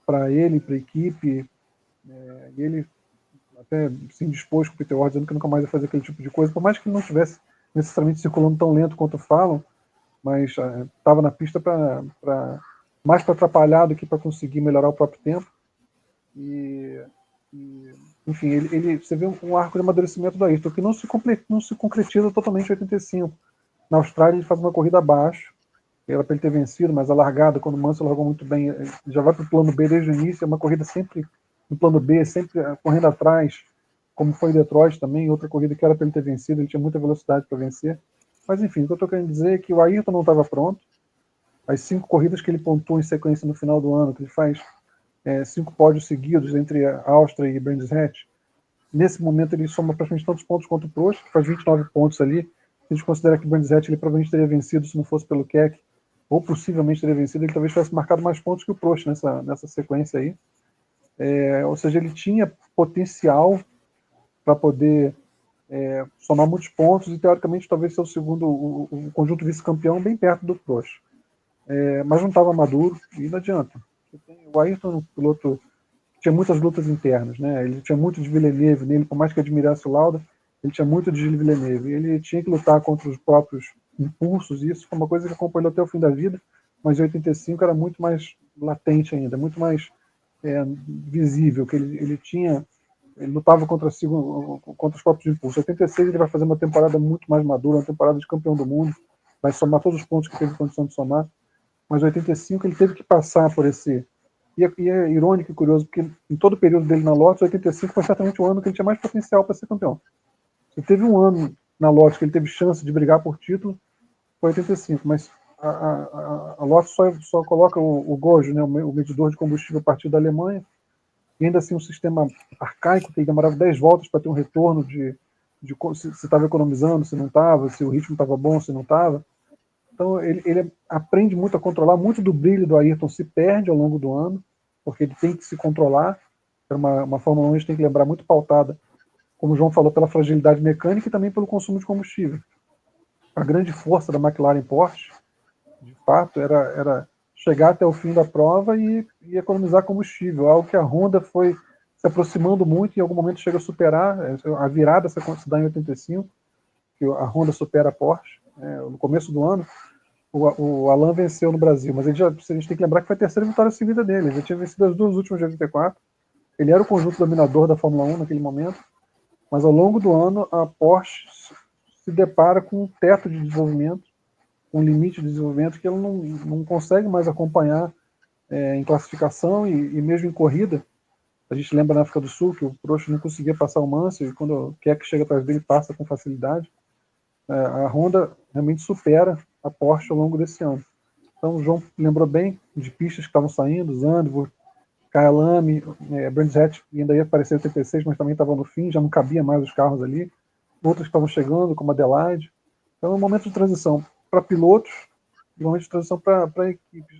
para ele, para a equipe, e ele até se indispôs com o Peter Ward, dizendo que nunca mais ia fazer aquele tipo de coisa, por mais que ele não estivesse necessariamente circulando tão lento quanto falam, mas estava na pista mais para atrapalhar do que para conseguir melhorar o próprio tempo. Enfim, você vê um arco de amadurecimento do Ayrton, que não se concretiza totalmente em 85. Na Austrália ele faz uma corrida abaixo, era para ele ter vencido, mas a largada, quando o Mansell largou muito bem, ele já vai para o plano B desde o início, é uma corrida sempre no plano B, sempre correndo atrás, como foi em Detroit também, outra corrida que era para ele ter vencido, ele tinha muita velocidade para vencer. Mas enfim, o que eu estou querendo dizer é que o Ayrton não estava pronto. As 5 corridas que ele pontua em sequência no final do ano, que ele faz 5 pódios seguidos entre a Áustria e Brands Hatch, nesse momento ele soma praticamente tantos pontos quanto o Prost, que faz 29 pontos ali. Se a gente considera que o Brands Hatch ele provavelmente teria vencido se não fosse pelo Keck, ou possivelmente teria vencido, ele talvez tivesse marcado mais pontos que o Prost nessa sequência aí. Ou seja, ele tinha potencial para poder somar muitos pontos e, teoricamente, talvez ser o segundo, o conjunto vice-campeão bem perto do Prost. Mas não estava maduro e não adianta. O Ayrton, um piloto que tinha muitas lutas internas, né? Ele tinha muito de Villeneuve nele, por mais que admirasse o Lauda, ele tinha muito de Villeneuve. Ele tinha que lutar contra os próprios impulsos, e isso foi uma coisa que acompanhou até o fim da vida, mas em 85 era muito mais latente ainda, muito mais visível, que ele lutava contra os próprios impulsos. Em 86 ele vai fazer uma temporada muito mais madura, uma temporada de campeão do mundo, vai somar todos os pontos que teve condição de somar, mas em 85 ele teve que passar por esse... E é irônico e curioso, porque em todo o período dele na Lotus, 85 foi certamente o ano que ele tinha mais potencial para ser campeão. Se teve um ano na Lotus que ele teve chance de brigar por título, foi 85, mas a Lotus só coloca o GOJ, né, o medidor de combustível a partir da Alemanha, e ainda assim um sistema arcaico, que demorava 10 voltas para ter um retorno de se estava economizando, se não estava, se o ritmo estava bom, se não estava. Então ele aprende muito a controlar, muito do brilho do Ayrton se perde ao longo do ano, porque ele tem que se controlar. É uma Fórmula 1 a gente tem que lembrar muito pautada, como o João falou, pela fragilidade mecânica e também pelo consumo de combustível. A grande força da McLaren Porsche, de fato, era chegar até o fim da prova e economizar combustível, algo que a Honda foi se aproximando muito e em algum momento chega a superar. A virada se dá em 85, que a Honda supera a Porsche. No começo do ano, o Alain venceu no Brasil, mas a gente tem que lembrar que foi a terceira vitória seguida dele. Ele já tinha vencido as 2 últimas de 84. Ele era o conjunto dominador da Fórmula 1 naquele momento, mas ao longo do ano a Porsche se depara com um teto de desenvolvimento, um limite de desenvolvimento que ela não consegue mais acompanhar em classificação e mesmo em corrida. A gente lembra na África do Sul que o Prost não conseguia passar o Mansell, e quando o Keck chega atrás dele, passa com facilidade. A Honda realmente supera a Porsche ao longo desse ano. Então o João lembrou bem de pistas que estavam saindo, Zandvoort, Kyalami, Brands Hatch ainda ia aparecer em 86, mas também estava no fim, já não cabia mais os carros ali. Outras que estavam chegando, como a Adelaide. Então é um momento de transição para pilotos e um momento de transição para equipes,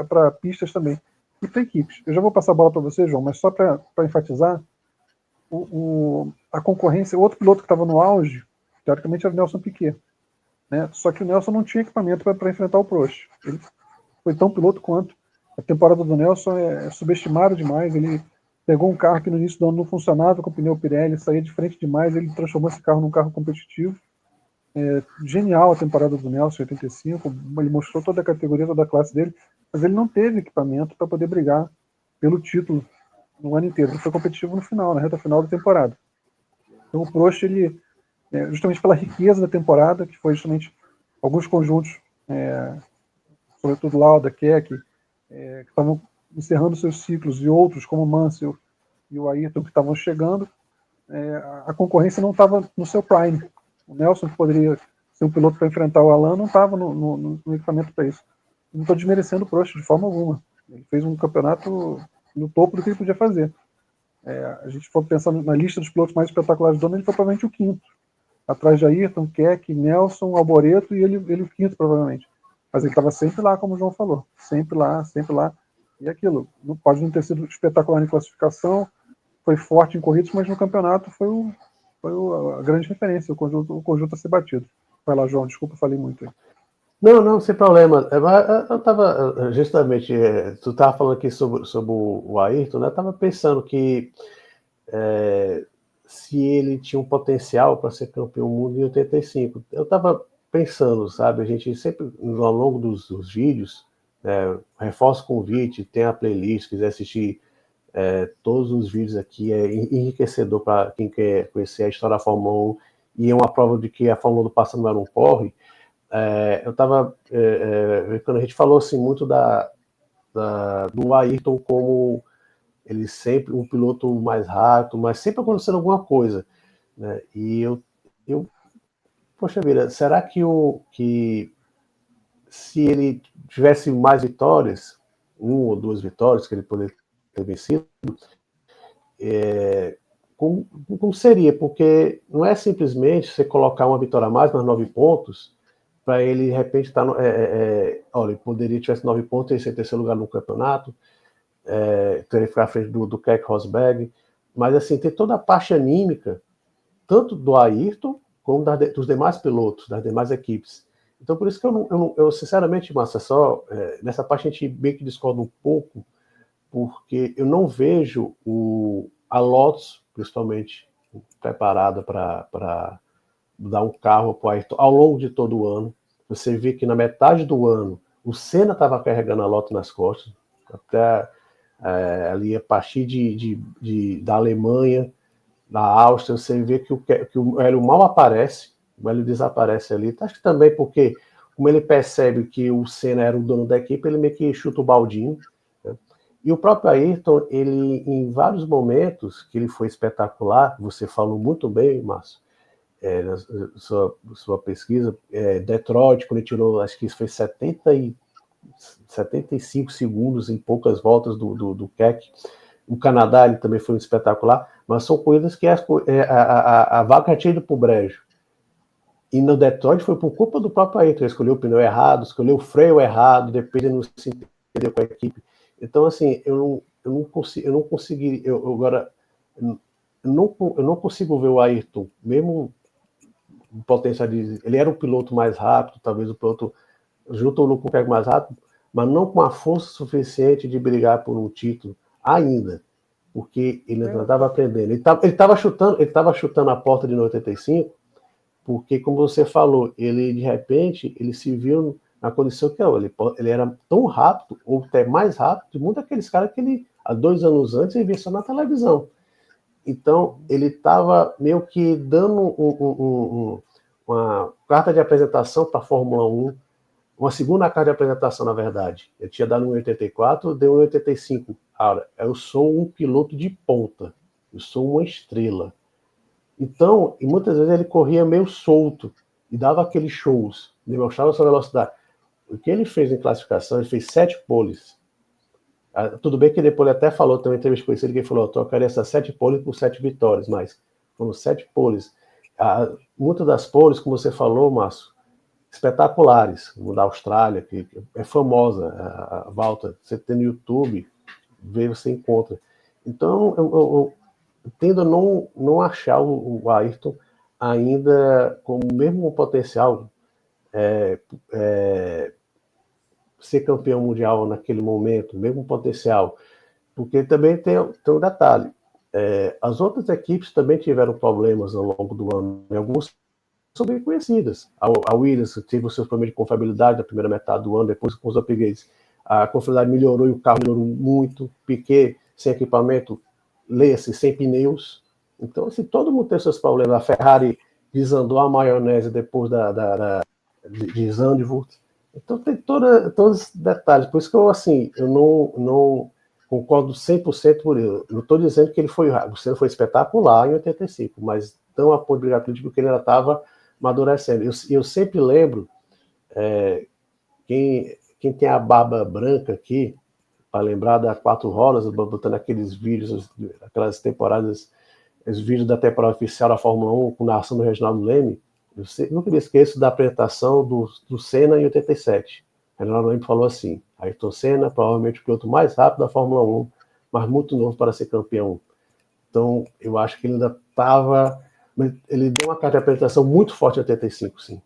para pistas também. E para equipes. Eu já vou passar a bola para você, João, mas só para enfatizar, a concorrência, o outro piloto que estava no auge, teoricamente era o Nelson Piquet. Né? Só que o Nelson não tinha equipamento para enfrentar o Prost. Ele foi tão piloto quanto. A temporada do Nelson é subestimada demais. Ele pegou um carro que no início do ano não funcionava com o pneu Pirelli, saía de frente demais, ele transformou esse carro num carro competitivo. Genial a temporada do Nelson, 85. Ele mostrou toda a categoria, toda a classe dele, mas ele não teve equipamento para poder brigar pelo título no ano inteiro. Ele foi competitivo no final, na reta final da temporada. Então o Prost, ele, justamente pela riqueza da temporada, que foi justamente alguns conjuntos, sobretudo Lauda, Keck, que estavam encerrando seus ciclos, e outros, como o Mansell e o Ayrton, que estavam chegando, a concorrência não estava no seu prime. O Nelson, que poderia ser um piloto para enfrentar o Alain, não estava no equipamento para isso. Não estou desmerecendo o Prost de forma alguma. Ele fez um campeonato no topo do que ele podia fazer. A gente for pensando na lista dos pilotos mais espetaculares do ano, ele foi provavelmente o quinto. Atrás de Ayrton, Keck, Nelson, Alboreto e ele o quinto, provavelmente. Mas ele estava sempre lá, como o João falou. Sempre lá, sempre lá. E aquilo, não pode não ter sido espetacular em classificação, foi forte em corridas, mas no campeonato foi a grande referência, o conjunto a ser batido. Vai lá, João, desculpa, falei muito aí. Não, sem problema. Eu estava justamente, tu estava falando aqui sobre o Ayrton, né? Eu estava pensando que se ele tinha um potencial para ser campeão mundo em 85. Eu estava pensando, sabe, a gente sempre, ao longo dos vídeos, reforça o convite, tem a playlist, quiser assistir todos os vídeos aqui, é enriquecedor para quem quer conhecer a história da Fórmula 1, e é uma prova de que a Fórmula 1 do passado não era um porre. Eu estava, quando a gente falou assim, muito do Ayrton como ele sempre um piloto mais rápido, mas sempre acontecendo alguma coisa, né? E eu poxa vida, será que se ele tivesse mais vitórias, 1 ou 2 vitórias que ele poderia ter vencido, como seria? Porque não é simplesmente você colocar uma vitória a mais 9 pontos, para ele de repente estar olha, ele poderia tivesse 9 pontos e ser terceiro lugar no campeonato, teria que ficar à frente do Keck Rosberg, mas assim, tem toda a parte anímica, tanto do Ayrton, como dos demais pilotos, das demais equipes. Então, por isso que eu sinceramente, Márcia, nessa parte a gente meio que discorda um pouco, porque eu não vejo a Lotus, principalmente, preparada para dar um carro para o Ayrton ao longo de todo o ano. Você vê que na metade do ano, o Senna estava carregando a Lotus nas costas, até ali a partir da Alemanha, da Áustria, você vê que o Hélio mal aparece, o Hélio desaparece ali. Acho que também porque, como ele percebe que o Senna era o dono da equipe, ele meio que chuta o baldinho, né? E o próprio Ayrton, ele, em vários momentos que ele foi espetacular, você falou muito bem, Márcio, na sua pesquisa, Detroit, quando ele tirou, acho que isso foi 75 segundos em poucas voltas do Keck. O Canadá, ele também foi um espetacular, mas são corridas que a vaca tinha ido para o brejo. E no Detroit foi por culpa do próprio Ayrton. Ele escolheu o pneu errado, escolheu o freio errado, depois ele não se entendeu com a equipe. Então, assim, eu não consigo ver o Ayrton, mesmo o potencial de. Ele era o piloto mais rápido, talvez o piloto junto com o Keck mais rápido, mas não com a força suficiente de brigar por um título ainda, porque ele ainda estava aprendendo. Ele estava chutando a porta de 85, porque, como você falou, ele de repente ele se viu na condição que ele era tão rápido, ou até mais rápido, de muitos daqueles caras que ele, há 2 anos antes, ele via só na televisão. Então, ele estava meio que dando uma carta de apresentação para a Fórmula 1, uma segunda carta de apresentação, na verdade. Ele tinha dado um 84, deu um 85 Cara, eu sou um piloto de ponta, eu sou uma estrela. Então, e muitas vezes ele corria meio solto e dava aqueles shows, demonstrava sua velocidade. O que ele fez em classificação, ele fez 7 poles. Tudo bem que depois ele até falou, tem uma entrevista com ele, que ele falou, eu trocaria essas 7 poles por 7 vitórias, mas foram 7 poles. Muitas das poles, como você falou, Márcio, espetaculares, como da Austrália, que é famosa, a volta, você tem no YouTube, vê, você encontra. Então, eu tendo a não achar o Ayrton ainda com o mesmo potencial ser campeão mundial naquele momento, mesmo potencial, porque também tem um detalhe, as outras equipes também tiveram problemas ao longo do ano, e alguns são bem conhecidas. A Williams teve os seus problemas de confiabilidade na primeira metade do ano, depois com os upgrades a confiabilidade melhorou e o carro melhorou muito. Piquet sem equipamento, leia-se, sem pneus. Então, assim, todo mundo tem seus problemas. A Ferrari desandou a maionese depois de Zandvoort. Então, tem todos os detalhes. Por isso que eu não concordo 100% por ele. Não estou dizendo que o Senna foi espetacular em 85, mas não a ponto de brigar político, porque ele ainda estava amadurecendo. Eu sempre lembro, quem tem a barba branca aqui, para lembrar da 4 rodas, botando aqueles vídeos, aquelas temporadas, os vídeos da temporada oficial da Fórmula 1, com narração do Reginaldo Leme, eu nunca me esqueço da apresentação do Senna em 87. O Reginaldo Leme falou assim: Ayrton Senna, provavelmente o piloto mais rápido da Fórmula 1, mas muito novo para ser campeão. Então, eu acho que ele ainda estava. Ele deu uma carta de apresentação muito forte em 85, sim.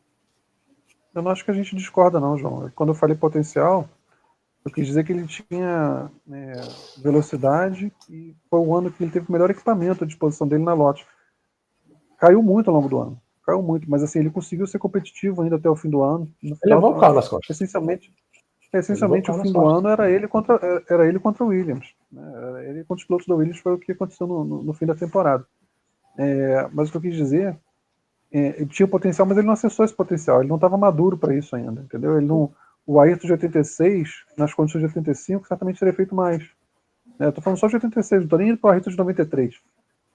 Eu não acho que a gente discorda, não, João. Quando eu falei potencial, eu quis dizer que ele tinha velocidade e foi o ano que ele teve o melhor equipamento à disposição dele na Lotus. Caiu muito ao longo do ano. Caiu muito, mas assim, ele conseguiu ser competitivo ainda até o fim do ano. Ele levou o carro nas costas. Essencialmente o fim do ano era ele contra o Williams. Né? Era ele contra os pilotos da Williams, foi o que aconteceu no fim da temporada. Mas o que eu quis dizer, ele tinha potencial, mas ele não acessou esse potencial. Ele não estava maduro para isso ainda, entendeu? Ele não, o Ayrton de 86, nas condições de 85, certamente teria feito mais. Estou falando só de 86, não estou nem indo para o Ayrton de 93.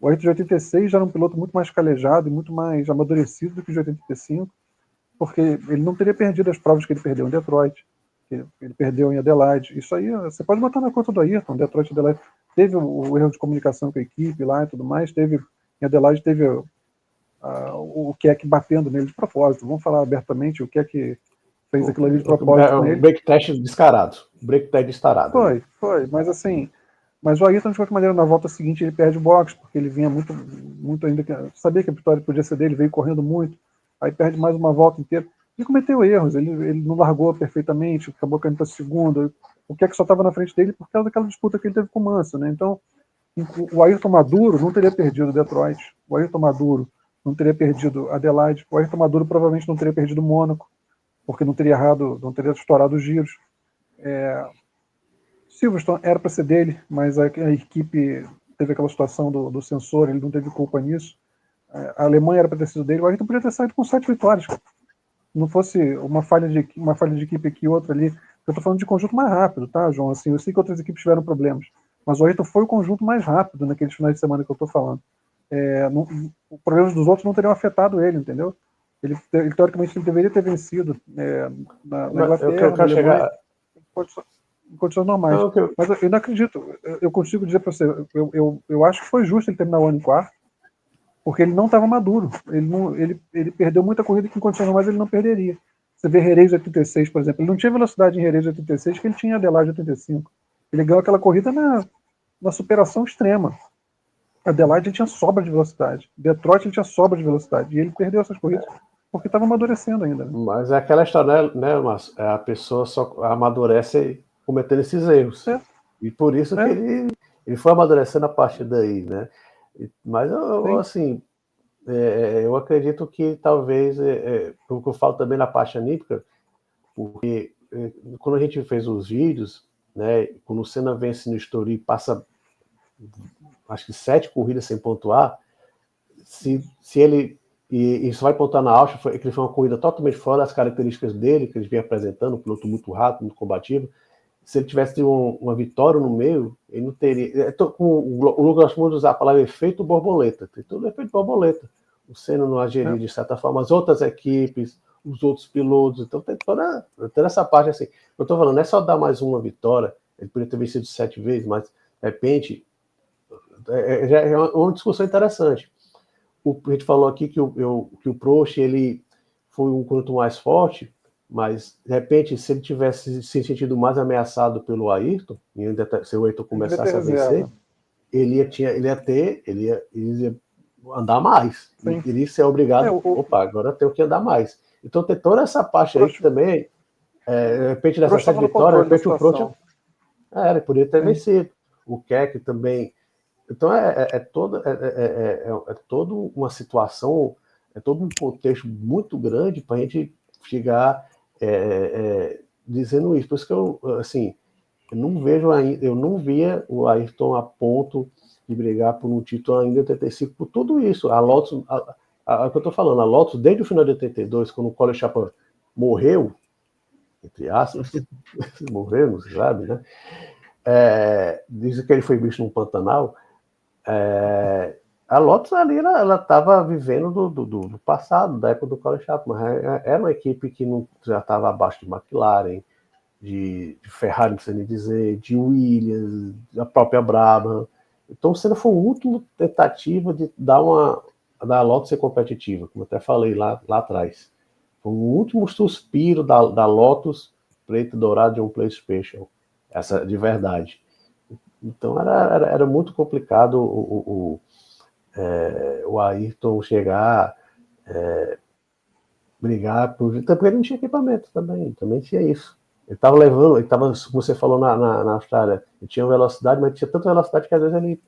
O Ayrton de 86 já era um piloto muito mais calejado e muito mais amadurecido do que o de 85, porque ele não teria perdido as provas que ele perdeu em Detroit, que ele perdeu em Adelaide. Isso aí você pode botar na conta do Ayrton. Detroit e Adelaide teve o erro de comunicação com a equipe lá e tudo mais. Em Adelaide teve o Keck batendo nele de propósito. Vamos falar abertamente, o Keck fez aquilo ali de propósito com ele. Break test descarado. Foi, mas assim... Mas o Ayrton, de qualquer maneira, na volta seguinte, ele perde o box, porque ele vinha muito ainda... Sabia que a vitória podia ser dele, veio correndo muito, aí perde mais uma volta inteira. Ele cometeu erros, ele não largou perfeitamente, acabou caindo para segunda. O que só estava na frente dele por causa daquela disputa que ele teve com o Mansell, né? Então, o Ayrton Maduro não teria perdido Detroit, o Ayrton Maduro não teria perdido Adelaide, o Ayrton Maduro provavelmente não teria perdido Mônaco, porque não teria errado, não teria estourado os giros. Silverstone era para ser dele, mas a equipe teve aquela situação do sensor, ele não teve culpa nisso. A Alemanha era para ter sido dele, o Ayrton podia ter saído com 7 vitórias. Não fosse uma falha de equipe aqui e outra ali. Eu estou falando de conjunto mais rápido, tá, João? Assim, eu sei que outras equipes tiveram problemas, mas o Ayrton foi o conjunto mais rápido naqueles finais de semana que eu estou falando. Os problemas dos outros não teriam afetado ele, entendeu? Ele teoricamente, ele deveria ter vencido na Inglaterra, na Alemanha, em condições normais. Mas eu não acredito. Eu consigo dizer para você, eu acho que foi justo ele terminar o ano em quarto, porque ele não estava maduro. Ele perdeu muita corrida que em condições normais ele não perderia. Você vê Jerez 86, por exemplo. Ele não tinha velocidade em Jerez 86 que ele tinha em Adelaide 85. Ele ganhou aquela corrida na superação extrema. Adelaide ele tinha sobra de velocidade. Detroit ele tinha sobra de velocidade. E ele perdeu essas corridas porque estava amadurecendo ainda. Né? Mas é aquela história, né, Márcio? A pessoa só amadurece cometendo esses erros. E por isso que ele foi amadurecendo a partir daí, né? Mas assim, eu acredito que talvez, porque eu falo também na parte anímica, porque quando a gente fez os vídeos, né, quando o Senna vence no Estoril e passa, acho que 7 corridas sem pontuar, se ele, e isso vai pontuar na Áustria, que ele foi uma corrida totalmente fora das características dele, que ele vinha apresentando, um piloto muito rápido, muito combativo, se ele tivesse uma vitória no meio, ele não teria... O Lucas gosta muito de usar a palavra efeito borboleta. Tem todo efeito borboleta. O Senna não agiria de certa forma, as outras equipes, os outros pilotos. Então tem toda essa parte assim. Eu estou falando, não é só dar mais uma vitória, ele poderia ter vencido 7 vezes, mas de repente já é uma discussão interessante. A gente falou aqui que o Prost ele foi um quanto mais forte, mas de repente, se ele tivesse se sentido mais ameaçado pelo Ayrton, e ainda se o Ayrton começasse a vencer, ele ia andar mais. Sim. Ele ia ser obrigado, agora eu tenho que andar mais. Então tem toda essa parte aí que também, de repente dessa 7 vitórias, de repente o Prost ele poderia ter vencido. O Keck também. Então é toda uma situação, é todo um contexto muito grande para a gente chegar dizendo isso. Por isso que eu não via o Ayrton a ponto de brigar por um título ainda em 85 por tudo isso. A Lotus, o que eu estou falando, a Lotus desde o final de 82, quando o Colin Chapman morreu, entre aspas, morreu, não se sabe, né? Dizem que ele foi visto num Pantanal. A Lotus ali, ela estava vivendo do passado, da época do Colin Chapman. Era uma equipe que não, já estava abaixo de McLaren, de Ferrari, não precisa nem dizer, de Williams, da própria Brabham. Então, o Senna foi a última tentativa de dar a Lotus ser competitiva, como eu até falei lá atrás. Foi o último suspiro da Lotus preto e dourado de um Play Special, essa de verdade. Então era muito complicado o Ayrton chegar, brigar, porque ele não tinha equipamento também tinha isso. Ele estava levando, como você falou na Austrália, ele tinha velocidade, mas tinha tanta velocidade que às vezes ele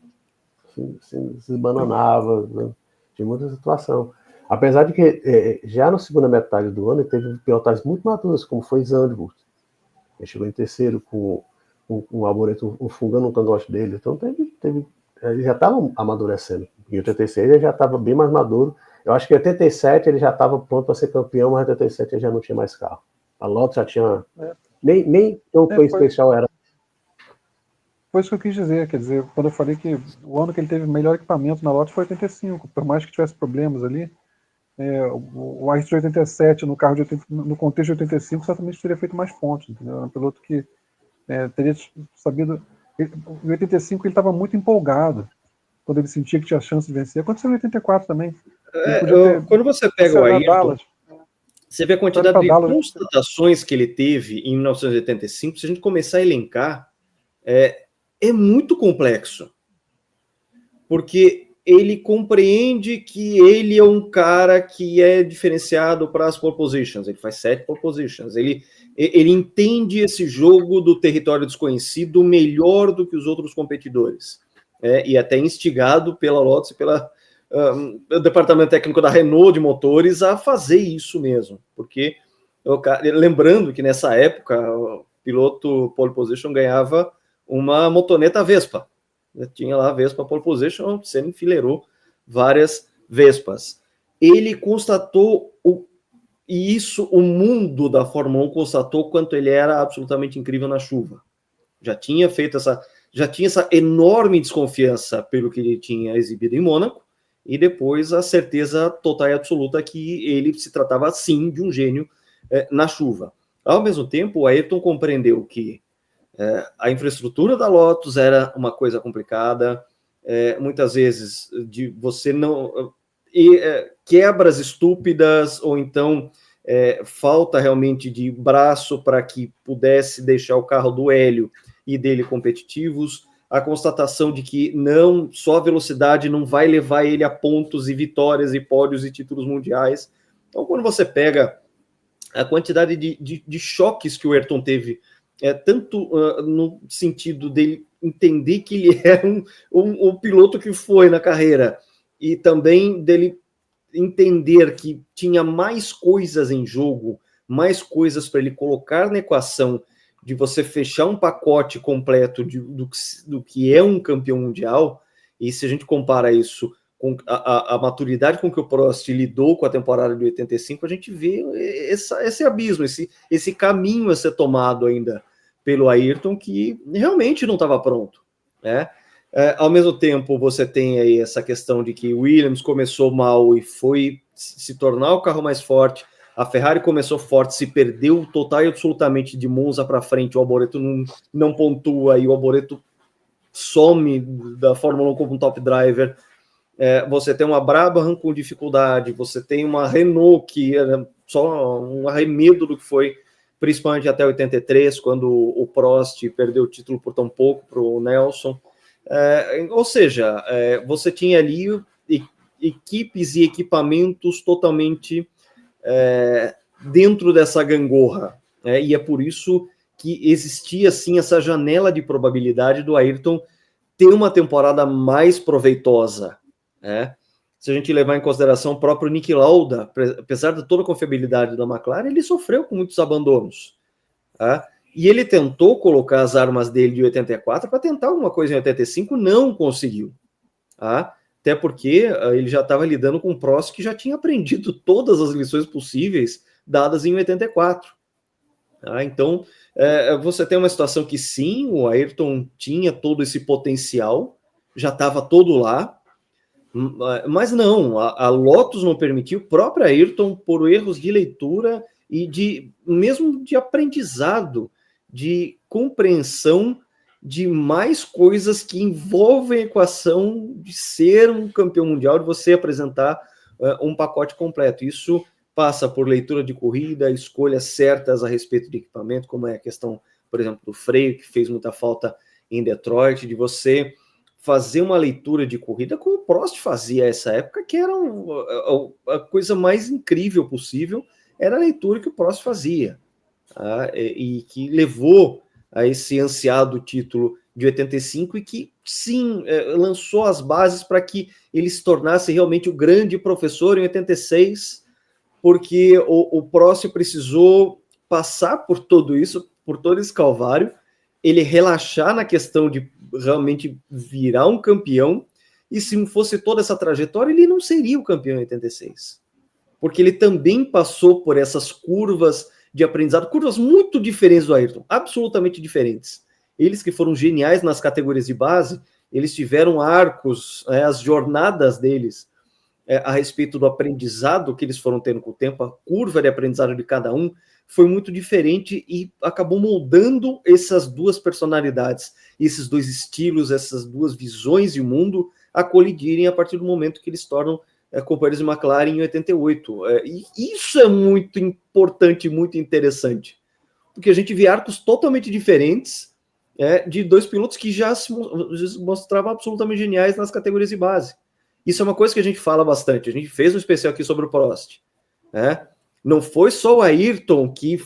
se bananava, né? Tinha muita situação. Apesar de que já na segunda metade do ano ele teve pilotagens muito maduras, como foi Zandvoort. Ele chegou em terceiro com o Alboreto fungando um cangote dele. Então ele já estava amadurecendo. Em 86 ele já estava bem mais maduro. Eu acho que em 87 ele já estava pronto para ser campeão, mas em 87 ele já não tinha mais carro. A Lotus já tinha... Nem o Play Special era. Foi isso que eu quis dizer. Quer dizer, quando eu falei que o ano que ele teve melhor equipamento na Lotus foi 85. Por mais que tivesse problemas ali, o Ayrton de 87 no carro no contexto de 85 certamente teria feito mais pontos. Entendeu? Era um piloto que teria sabido... Em 85 ele estava muito empolgado quando ele sentia que tinha chance de vencer. Aconteceu em 84 também. Quando você pega o Ayrton, você vê a quantidade de constatações que ele teve em 1985. Se a gente começar a elencar, é muito complexo. Porque ele compreende que ele é um cara que é diferenciado para as pole positions. Ele faz 7 pole positions. Ele entende esse jogo do território desconhecido melhor do que os outros competidores. E até instigado pela Lotus e pelo departamento técnico da Renault de motores a fazer isso mesmo. Porque, lembrando que nessa época, o piloto pole position ganhava uma motoneta Vespa. Tinha lá a Vespa pole position, você enfileirou várias Vespas. Ele constatou e isso o mundo da Fórmula 1 constatou quanto ele era absolutamente incrível na chuva. Já tinha essa enorme desconfiança pelo que ele tinha exibido em Mônaco, e depois a certeza total e absoluta que ele se tratava sim de um gênio na chuva. Ao mesmo tempo, o Ayrton compreendeu que a infraestrutura da Lotus era uma coisa complicada, muitas vezes de você não... quebras estúpidas, ou então falta realmente de braço para que pudesse deixar o carro do Hélio e dele competitivos, a constatação de que não só a velocidade não vai levar ele a pontos e vitórias e pódios e títulos mundiais. Então, quando você pega a quantidade de choques que o Ayrton teve, tanto no sentido dele entender que ele era um piloto que foi na carreira, e também dele entender que tinha mais coisas em jogo, mais coisas para ele colocar na equação de você fechar um pacote completo do que é um campeão mundial. E se a gente compara isso com a maturidade com que o Prost lidou com a temporada de 85, a gente vê esse abismo, esse caminho a ser tomado ainda pelo Ayrton, que realmente não estava pronto, né? Ao mesmo tempo, você tem aí essa questão de que Williams começou mal e foi se tornar o carro mais forte, a Ferrari começou forte, se perdeu total e absolutamente de Monza para frente, o Alboreto não pontua e o Alboreto some da Fórmula 1 como um top driver. Você tem uma Brabham com dificuldade, você tem uma Renault que era só um arremedo do que foi, principalmente até 83, quando o Prost perdeu o título por tão pouco para o Nelson. Ou seja, você tinha ali equipes e equipamentos totalmente dentro dessa gangorra, e é por isso que existia assim essa janela de probabilidade do Ayrton ter uma temporada mais proveitosa, né? Se a gente levar em consideração o próprio Niki Lauda, apesar de toda a confiabilidade da McLaren, ele sofreu com muitos abandonos, tá? E ele tentou colocar as armas dele de 84 para tentar alguma coisa em 85, não conseguiu, tá? Até porque ele já estava lidando com o Prost, que já tinha aprendido todas as lições possíveis dadas em 84. Tá? Então, você tem uma situação que sim, o Ayrton tinha todo esse potencial, já estava todo lá, mas não, a Lotus não permitiu, o próprio Ayrton, por erros de leitura e mesmo de aprendizado, de compreensão de mais coisas que envolvem a equação de ser um campeão mundial, de você apresentar um pacote completo. Isso passa por leitura de corrida, escolhas certas a respeito de equipamento, como é a questão, por exemplo, do freio, que fez muita falta em Detroit, de você fazer uma leitura de corrida como o Prost fazia nessa época, que era a coisa mais incrível possível, era a leitura que o Prost fazia, tá? E que levou a esse ansiado título de 85 e que, sim, lançou as bases para que ele se tornasse realmente o grande professor em 86, porque o Prost precisou passar por tudo isso, por todo esse calvário, ele relaxar na questão de realmente virar um campeão, e se não fosse toda essa trajetória, ele não seria o campeão em 86. Porque ele também passou por essas curvas de aprendizado, curvas muito diferentes do Ayrton, absolutamente diferentes. Eles que foram geniais nas categorias de base, eles tiveram arcos, as jornadas deles a respeito do aprendizado que eles foram tendo com o tempo, a curva de aprendizado de cada um foi muito diferente e acabou moldando essas duas personalidades, esses dois estilos, essas duas visões de mundo a colidirem a partir do momento que eles tornam companheiros de McLaren em 88. E isso é muito importante, muito interessante, porque a gente vê arcos totalmente diferentes de dois pilotos que já se mostravam absolutamente geniais nas categorias de base. Isso é uma coisa que a gente fala bastante. A gente fez um especial aqui sobre o Prost, né? Não foi só o Ayrton que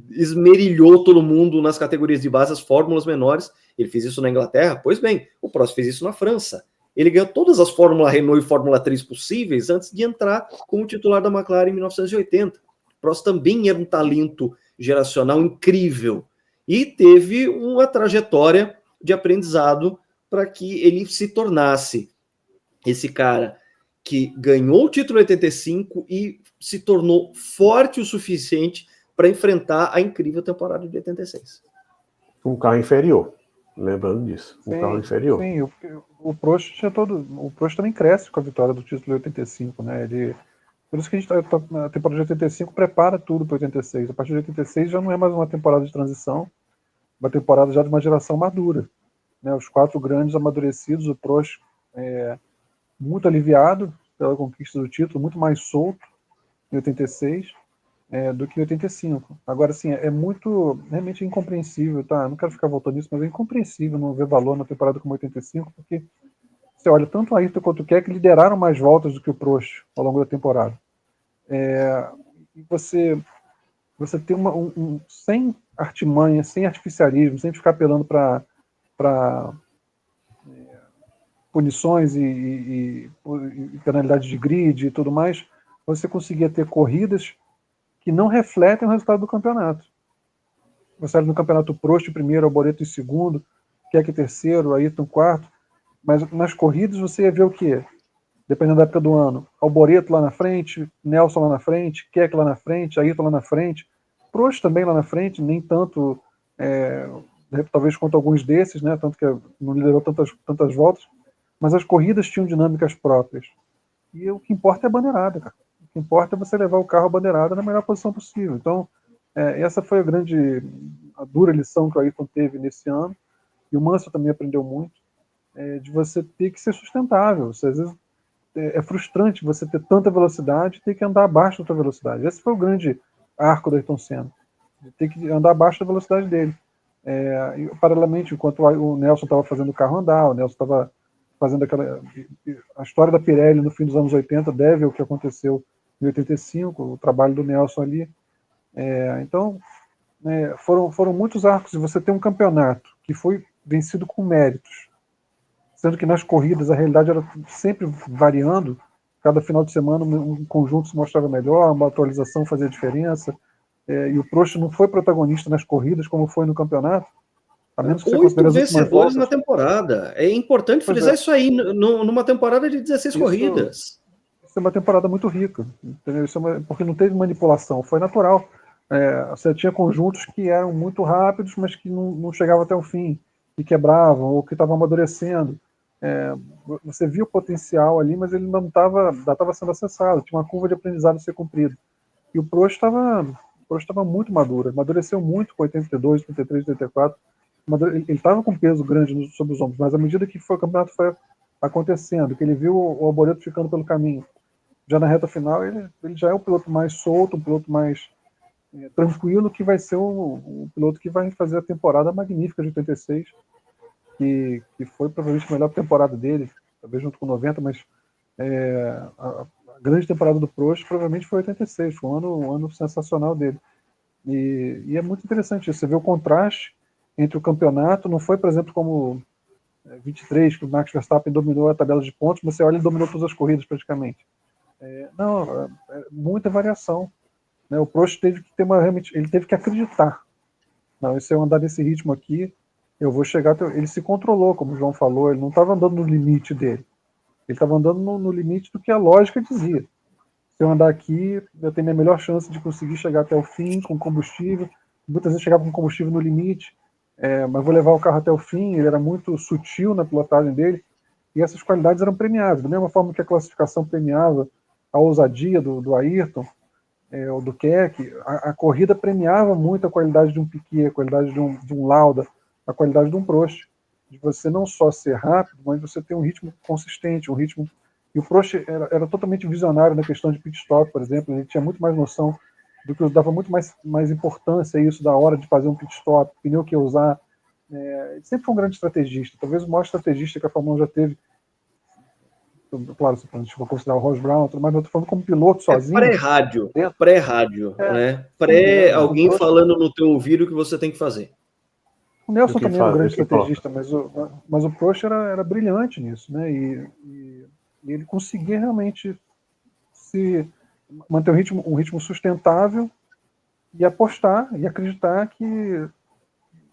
esmerilhou todo mundo nas categorias de base, as fórmulas menores. Ele fez isso na Inglaterra? Pois bem, o Prost fez isso na França. Ele ganhou todas as Fórmula Renault e Fórmula 3 possíveis antes de entrar como titular da McLaren em 1980. O Prost também era um talento geracional incrível e teve uma trajetória de aprendizado para que ele se tornasse esse cara que ganhou o título em 85 e se tornou forte o suficiente para enfrentar a incrível temporada de 86. Um carro inferior, lembrando disso. Carro inferior. Sim, o Prost tinha o Prost também cresce com a vitória do título de 85, né? Por isso que a gente na temporada de 85 prepara tudo para 86. A partir de 86 já não é mais uma temporada de transição, uma temporada já de uma geração madura, né? Os quatro grandes amadurecidos, o Prost muito aliviado pela conquista do título, muito mais solto em 86 do que em 85. Agora, assim, é muito realmente incompreensível, tá? Não quero ficar voltando nisso, mas é incompreensível não ver valor na temporada como 85, porque você olha, tanto o Ayrton quanto o Keck lideraram mais voltas do que o Prost ao longo da temporada. E você tem sem artimanha, sem artificialismo, sem ficar apelando para punições e penalidades de grid e tudo mais, você conseguia ter corridas que não refletem o resultado do campeonato. Você olha no campeonato Prost em primeiro, Alboreto em segundo, Keck em terceiro, Ayrton em quarto, mas nas corridas você ia ver o quê? Dependendo da época do ano, Alboreto lá na frente, Nelson lá na frente, Keck lá na frente, Ayrton lá na frente, Prost também lá na frente, nem tanto talvez contra alguns desses, né, tanto que não liderou tantas voltas, mas as corridas tinham dinâmicas próprias. E o que importa é a bandeirada, cara. O que importa é você levar o carro bandeirada na melhor posição possível. Então, essa foi a dura lição que o Ayrton teve nesse ano, e o Mansell também aprendeu muito, de você ter que ser sustentável. Às vezes é frustrante você ter tanta velocidade e ter que andar abaixo da sua velocidade. Esse foi o grande arco do Ayrton Senna, de ter que andar abaixo da velocidade dele. E, paralelamente, enquanto o Nelson estava fazendo o carro andar, o Nelson estava fazendo a história da Pirelli no fim dos anos 80 deve ao que aconteceu em 85, o trabalho do Nelson ali. Então, foram muitos arcos, e você tem um campeonato que foi vencido com méritos, sendo que nas corridas a realidade era sempre variando, cada final de semana um conjunto se mostrava melhor, uma atualização fazia diferença, e o Prost não foi protagonista nas corridas como foi no campeonato, a menos que você 8 considere as últimas vencedores voltas. na temporada. É importante frisar isso aí, numa temporada de 16 corridas. Isso é uma temporada muito rica, entendeu? Porque não teve manipulação, foi natural. Você tinha conjuntos que eram muito rápidos, mas que não chegavam até o fim, que quebravam, ou que estavam amadurecendo. Você via o potencial ali, mas ele ainda estava sendo acessado, tinha uma curva de aprendizado a ser cumprida. E o Prost estava muito maduro, amadureceu muito com 82, 83, 84. Ele estava com peso grande sobre os ombros, mas à medida que o campeonato foi acontecendo, que ele viu o Alboreto ficando pelo caminho, já na reta final ele já é um piloto mais solto, um piloto mais tranquilo, que vai ser um piloto que vai fazer a temporada magnífica de 86, que foi provavelmente a melhor temporada dele, talvez junto com 90, mas a grande temporada do Prost provavelmente foi 86, foi um ano sensacional dele. E é muito interessante isso, você vê o contraste entre o campeonato, não foi, por exemplo, como 23, que o Max Verstappen dominou a tabela de pontos, você olha, ele dominou todas as corridas praticamente. Muita variação. Né? O Prost teve que ele teve que acreditar. Não, se eu andar nesse ritmo aqui, eu vou chegar até... Ele se controlou, como o João falou, ele não estava andando no limite dele. Ele estava andando no limite do que a lógica dizia. Se eu andar aqui, eu tenho a melhor chance de conseguir chegar até o fim com combustível. Muitas vezes chegava com combustível no limite, mas vou levar o carro até o fim. Ele era muito sutil na pilotagem dele, e essas qualidades eram premiadas. Da mesma forma que a classificação premiava a ousadia do Ayrton, ou do Keck, a corrida premiava muito a qualidade de um Piquet, a qualidade de um Lauda, a qualidade de um Prost. De você não só ser rápido, mas você ter um ritmo consistente, um ritmo... E o Prost era totalmente visionário na questão de pit stop, por exemplo. Ele tinha muito mais noção do que dava muito mais importância a isso da hora de fazer um pit stop, pneu que ia usar. Ele sempre foi um grande estrategista, talvez o maior estrategista que a Fórmula 1 já teve. Claro, se a gente for considerar o Ross Brown, mas eu estou falando como piloto sozinho. Pré-rádio, né? Alguém falando no teu ouvido o que você tem que fazer. O Nelson também era um grande estrategista, mas o Prost era brilhante nisso, né? E ele conseguia realmente manter um ritmo sustentável e apostar e acreditar que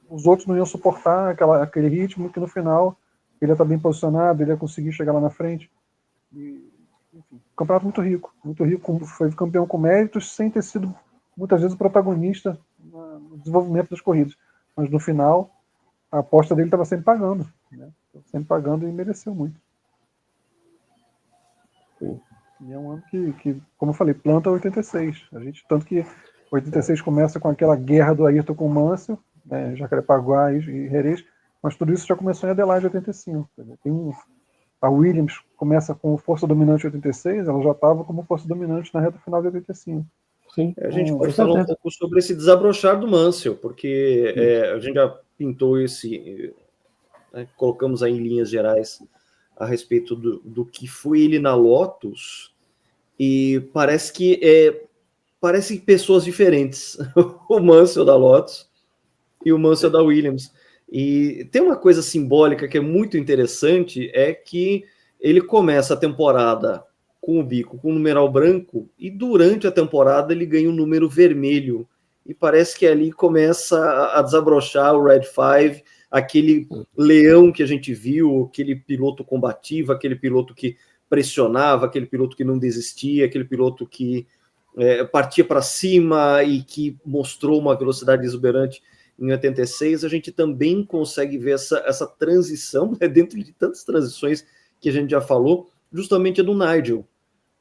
os outros não iam suportar aquele ritmo, que no final ele ia estar bem posicionado, ele ia conseguir chegar lá na frente. Enfim, campeonato muito rico, foi campeão com méritos, sem ter sido muitas vezes o protagonista no desenvolvimento das corridas. Mas no final, a aposta dele estava sempre pagando, né? Sempre pagando, e mereceu muito. Sim. E é um ano que, como eu falei, planta 86. Tanto que 86 começa com aquela guerra do Ayrton com o Mansell, né, Jacarepaguá e Jerez, mas tudo isso já começou em Adelaide 85. A Williams começa com força dominante em 86, ela já estava como força dominante na reta final de 85. Sim, a gente pode falar um pouco sobre esse desabrochar do Mansell, porque a gente já pintou colocamos aí em linhas gerais a respeito do que foi ele na Lotus, e parece pessoas diferentes, o Mansell da Lotus e o Mansell da Williams. E tem uma coisa simbólica que é muito interessante, é que ele começa a temporada com o bico, com o numeral branco, e durante a temporada ele ganha um número vermelho, e parece que ali começa a desabrochar o Red 5, aquele leão que a gente viu, aquele piloto combativo, aquele piloto que pressionava, aquele piloto que não desistia, aquele piloto que partia para cima e que mostrou uma velocidade exuberante em 86, a gente também consegue ver essa transição, né, dentro de tantas transições que a gente já falou, justamente a do Nigel.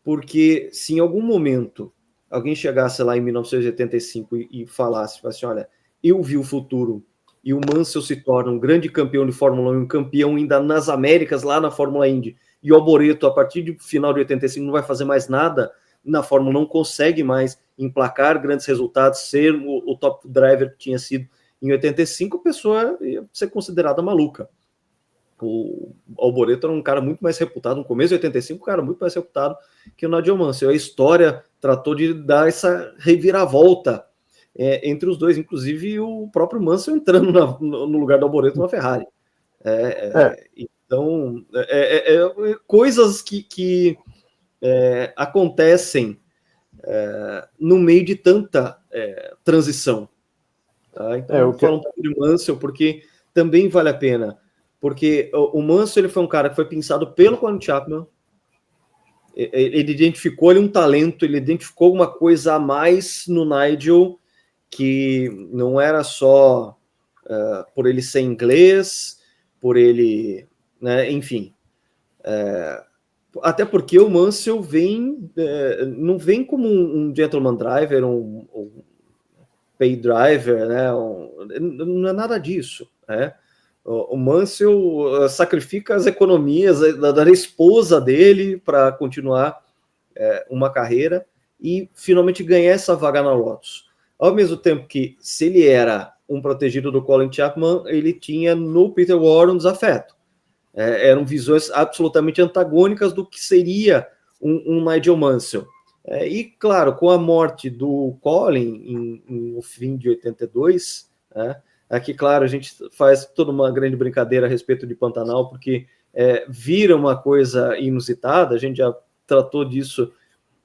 Porque se em algum momento alguém chegasse lá em 1985 e falasse assim, olha, eu vi o futuro e o Mansell se torna um grande campeão de Fórmula 1, um campeão ainda nas Américas, lá na Fórmula Indy, e o Alboreto, a partir do final de 85, não vai fazer mais nada na Fórmula, não consegue mais emplacar grandes resultados, ser o top driver que tinha sido em 85, a pessoa ia ser considerada maluca. O Alboreto era um cara muito mais reputado, no começo de 85, um cara muito mais reputado que o Nigel Mansell. A história tratou de dar essa reviravolta entre os dois, inclusive o próprio Mansell entrando no lugar do Alboreto na Ferrari. Então, coisas que acontecem no meio de tanta transição. Tá? Então, eu falo um pouco de Mansell, porque também vale a pena. Porque o Mansell, ele foi um cara que foi pensado pelo Colin Chapman, ele identificou ali um talento, ele identificou alguma coisa a mais no Nigel, que não era só por ele ser inglês, por ele, né, enfim. Até porque o Mansell não vem como um gentleman driver, um pay driver, né, não é nada disso, né? O Mansell sacrifica as economias da esposa dele para continuar uma carreira e finalmente ganhar essa vaga na Lotus. Ao mesmo tempo que, se ele era um protegido do Colin Chapman, ele tinha no Peter Warren um desafeto. Eram visões absolutamente antagônicas do que seria um Nigel Mansell. E, claro, com a morte do Colin no fim de 82, aqui, claro, a gente faz toda uma grande brincadeira a respeito de Pantanal, porque vira uma coisa inusitada, a gente já tratou disso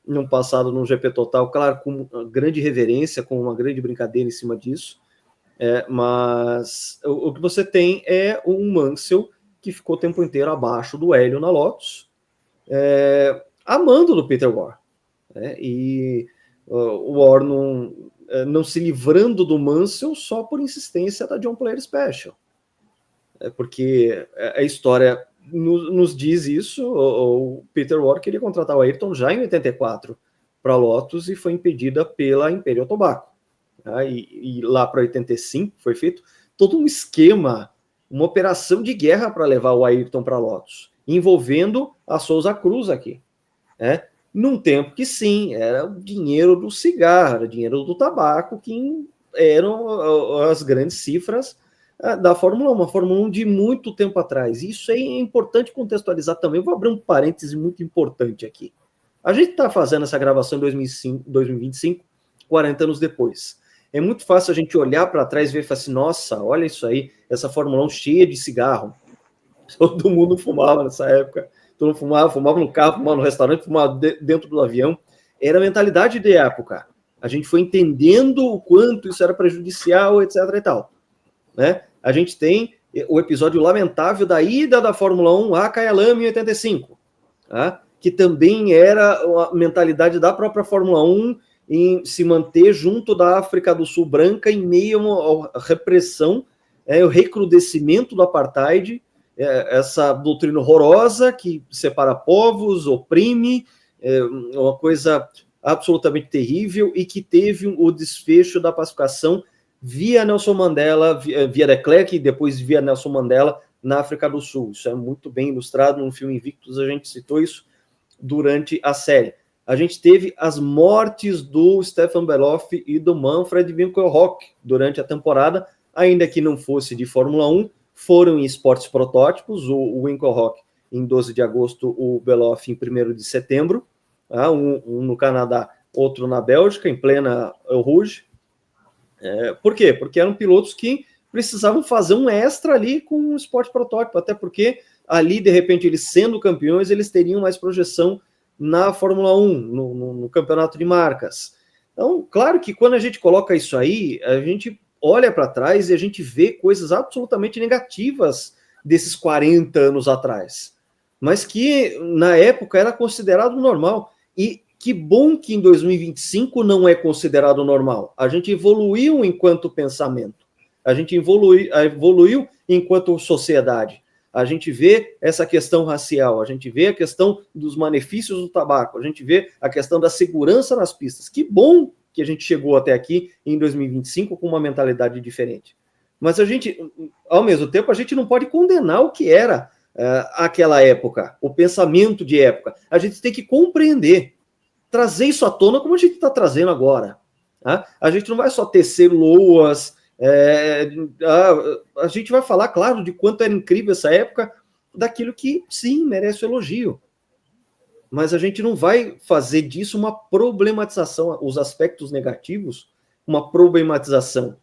no passado no GP Total, claro, com uma grande reverência, com uma grande brincadeira em cima disso, mas o que você tem é um Mansell que ficou o tempo inteiro abaixo do Hélio na Lotus, amando do Peter Warren, e o Warren não se livrando do Mansell só por insistência da John Player Special. Porque a história nos diz isso. O Peter Warren queria contratar o Ayrton já em 84 para a Lotus e foi impedida pela Imperial Tobacco. E lá para 85 foi feito todo um esquema, uma operação de guerra para levar o Ayrton para a Lotus, envolvendo a Souza Cruz aqui. Num tempo que, sim, era o dinheiro do cigarro, era o dinheiro do tabaco, que eram as grandes cifras da Fórmula 1, uma Fórmula 1 de muito tempo atrás. Isso é importante contextualizar também. Eu vou abrir um parêntese muito importante aqui. A gente está fazendo essa gravação em 2025, 40 anos depois. É muito fácil a gente olhar para trás e ver e falar assim, nossa, olha isso aí, essa Fórmula 1 cheia de cigarro. Todo mundo fumava nessa época. Todo mundo fumava no carro, fumava no restaurante, fumava dentro do avião. Era a mentalidade de época. A gente foi entendendo o quanto isso era prejudicial, etc. e tal. Né? A gente tem o episódio lamentável da ida da Fórmula 1 a Kyalami em 85, que também era a mentalidade da própria Fórmula 1 em se manter junto da África do Sul branca em meio à repressão, o recrudescimento do apartheid, essa doutrina horrorosa que separa povos, oprime, uma coisa absolutamente terrível e que teve o desfecho da pacificação via Nelson Mandela, via de Klerk e depois via Nelson Mandela na África do Sul. Isso é muito bem ilustrado no filme Invictus, a gente citou isso durante a série. A gente teve as mortes do Stefan Beloff e do Manfred Winkelhock durante a temporada, ainda que não fosse de Fórmula 1, foram em esportes protótipos, o Winkelhock em 12 de agosto, o Beloff em 1º de setembro, um no Canadá, outro na Bélgica, em plena Eau Rouge. Por quê? Porque eram pilotos que precisavam fazer um extra ali com um esporte protótipo, até porque ali, de repente, eles sendo campeões, eles teriam mais projeção na Fórmula 1, no campeonato de marcas. Então, claro que quando a gente coloca isso aí, a gente olha para trás e a gente vê coisas absolutamente negativas desses 40 anos atrás, mas que na época era considerado normal. E que bom que em 2025 não é considerado normal. A gente evoluiu enquanto pensamento. A gente evoluiu enquanto sociedade. A gente vê essa questão racial, a gente vê a questão dos malefícios do tabaco, a gente vê a questão da segurança nas pistas. Que bom que a gente chegou até aqui em 2025 com uma mentalidade diferente. Mas a gente, ao mesmo tempo, a gente não pode condenar o que era aquela época, o pensamento de época. A gente tem que compreender, trazer isso à tona como a gente está trazendo agora. Tá? A gente não vai só tecer loas, a gente vai falar, claro, de quanto era incrível essa época, daquilo que, sim, merece elogio. Mas a gente não vai fazer disso uma problematização, os aspectos negativos, uma problematização.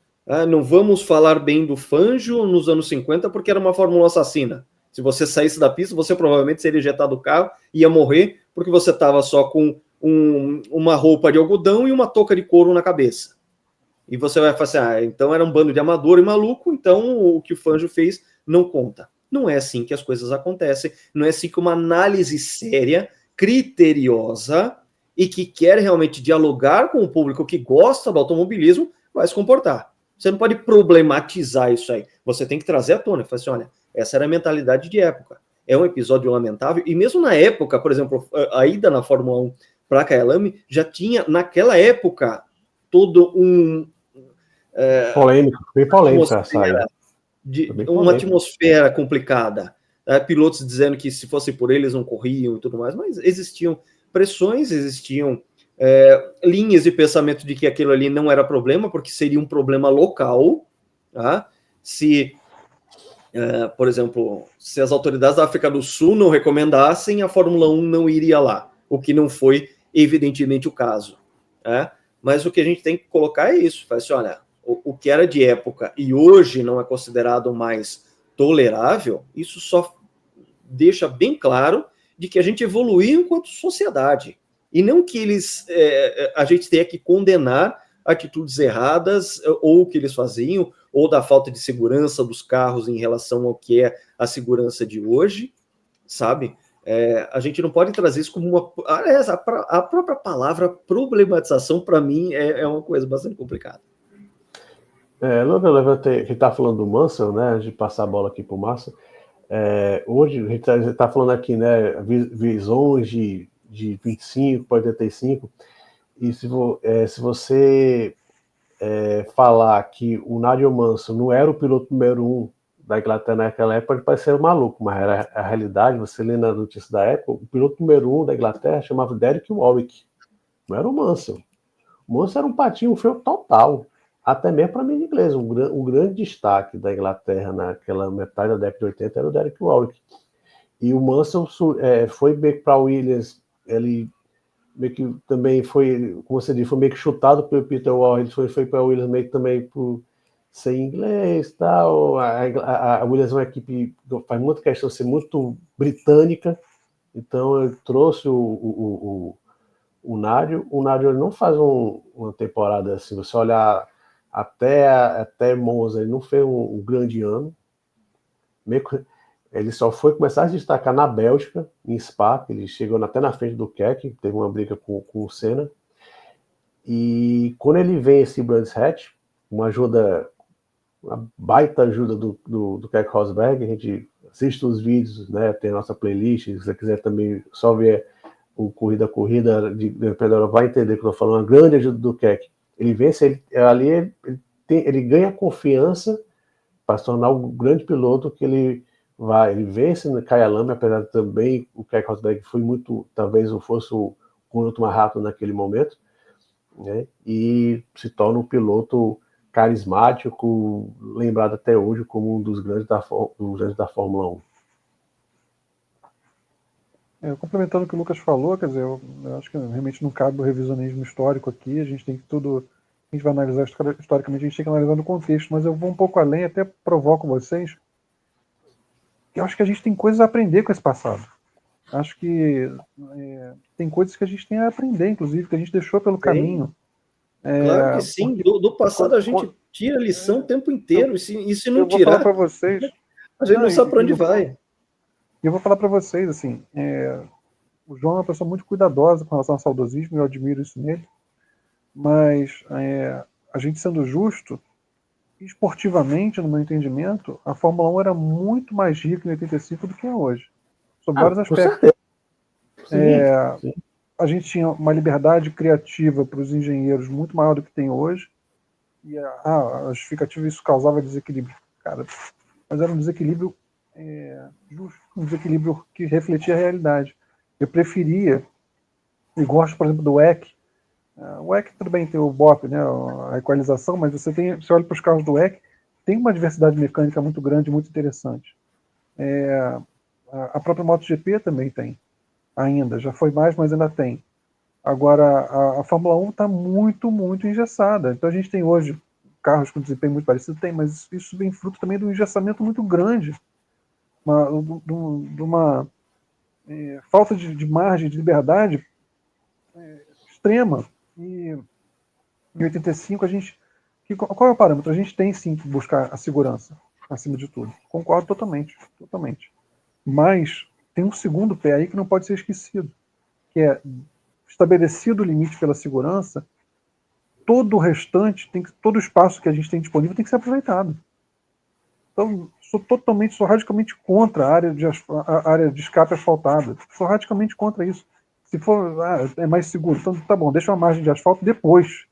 Não vamos falar bem do Fangio nos anos 50 porque era uma Fórmula assassina. Se você saísse da pista, você provavelmente seria ejetado do carro e ia morrer porque você estava só com uma roupa de algodão e uma touca de couro na cabeça. E você vai falar assim, então era um bando de amador e maluco, então o que o Fangio fez não conta. Não é assim que as coisas acontecem, não é assim que uma análise séria, criteriosa e que quer realmente dialogar com o público que gosta do automobilismo vai se comportar. Você não pode problematizar isso aí. Você tem que trazer à tona. Falar assim, olha, essa era a mentalidade de época. É um episódio lamentável. E mesmo na época, por exemplo, a ida na Fórmula 1 para Kyalami já tinha, naquela época, todo bem polêmica essa saída. Uma atmosfera complicada. Pilotos dizendo que se fosse por eles não corriam e tudo mais. Mas existiam pressões, existiam linhas de pensamento de que aquilo ali não era problema, porque seria um problema local. Tá? Se, por exemplo, se as autoridades da África do Sul não recomendassem, a Fórmula 1 não iria lá, o que não foi, evidentemente, o caso. Mas o que a gente tem que colocar é isso, fala assim, olha, o que era de época e hoje não é considerado mais tolerável, isso só deixa bem claro de que a gente evoluiu enquanto sociedade. E não que a gente tenha que condenar atitudes erradas ou o que eles faziam, ou da falta de segurança dos carros em relação ao que é a segurança de hoje, sabe? A gente não pode trazer isso como uma... Aliás, a própria palavra problematização, para mim, é uma coisa bastante complicada. A gente está falando do Mansell, né? De passar a bola aqui para o Márcio. Hoje, a gente está falando aqui, né? Visões de 25 para 85. E se você falar que o Nigel Mansell não era o piloto número 1 da Inglaterra naquela época, pode parecer maluco, mas era a realidade. Você lê na notícia da época, o piloto número 1 da Inglaterra chamava Derek Warwick, não era o Mansell. O Mansell era um patinho feio total, até mesmo para mim inglês. Um grande destaque da Inglaterra naquela metade da década de 80 era o Derek Warwick. E o Mansell foi meio para a Williams, ele meio que também foi, como você disse, foi meio que chutado pelo Peter Wall, ele foi para a Williams meio que também por ser inglês e tal. A Williams é uma equipe que faz muita questão de ser muito britânica, então ele trouxe o Nádio. O Nádio não faz uma temporada assim, você olhar até Monza, ele não fez um grande ano, ele só foi começar a se destacar na Bélgica, em Spa, ele chegou até na frente do Keck, teve uma briga com o Senna, e quando ele vence Brands Hatch, uma baita ajuda do Keck Rosberg, a gente assiste os vídeos, né, tem a nossa playlist, se você quiser também só ver o Corrida de Pedro, vai entender que eu estou falando, uma grande ajuda do Keck. Ele vence, ele ganha confiança para se tornar o grande piloto que ele vence no Kyalami, apesar de também o Keck Rosberg foi muito, talvez fosse o piloto mais rápido naquele momento, né? E se torna um piloto carismático, lembrado até hoje como um dos grandes da Fórmula 1. Complementando o que o Lucas falou, quer dizer, eu acho que realmente não cabe o revisionismo histórico aqui, a gente tem que a gente vai analisar historicamente, a gente tem que analisar no contexto, mas eu vou um pouco além, até provoco vocês, que eu acho que a gente tem coisas a aprender com esse passado. Acho que tem coisas que a gente tem a aprender, inclusive, que a gente deixou pelo caminho. Claro que sim, do passado a gente tira lição o tempo inteiro, e se não tirar, falar para vocês, a gente não sabe para onde vai. Eu vou falar para vocês, assim, o João é uma pessoa muito cuidadosa com relação ao saudosismo, eu admiro isso nele, mas a gente sendo justo, esportivamente, no meu entendimento, a Fórmula 1 era muito mais rica em 85 do que é hoje, sob vários aspectos. Sim. A gente tinha uma liberdade criativa para os engenheiros muito maior do que tem hoje, e a justificativa isso causava desequilíbrio. Cara, mas era um desequilíbrio justo, um desequilíbrio que refletia a realidade. Eu preferia, e gosto, por exemplo, do WEC. O WEC, tudo bem, tem o BOP, né, a equalização, mas você olha para os carros do WEC, tem uma diversidade mecânica muito grande, muito interessante. A própria MotoGP também tem, ainda, já foi mais, mas ainda tem. Agora, a Fórmula 1 está muito, muito engessada. Então a gente tem hoje carros com desempenho muito parecido, mas isso vem fruto também de um engessamento muito grande, de uma falta de margem de liberdade extrema. E em 85 qual é o parâmetro? A gente tem sim que buscar a segurança acima de tudo. Concordo totalmente, totalmente. Mas tem um segundo pé aí que não pode ser esquecido, que é estabelecido o limite pela segurança, todo o restante, todo o espaço que a gente tem disponível tem que ser aproveitado. Então, sou radicalmente contra a área de escape asfaltada. Sou radicalmente contra isso. Se for, é mais seguro, então tá bom, deixa uma margem de asfalto depois.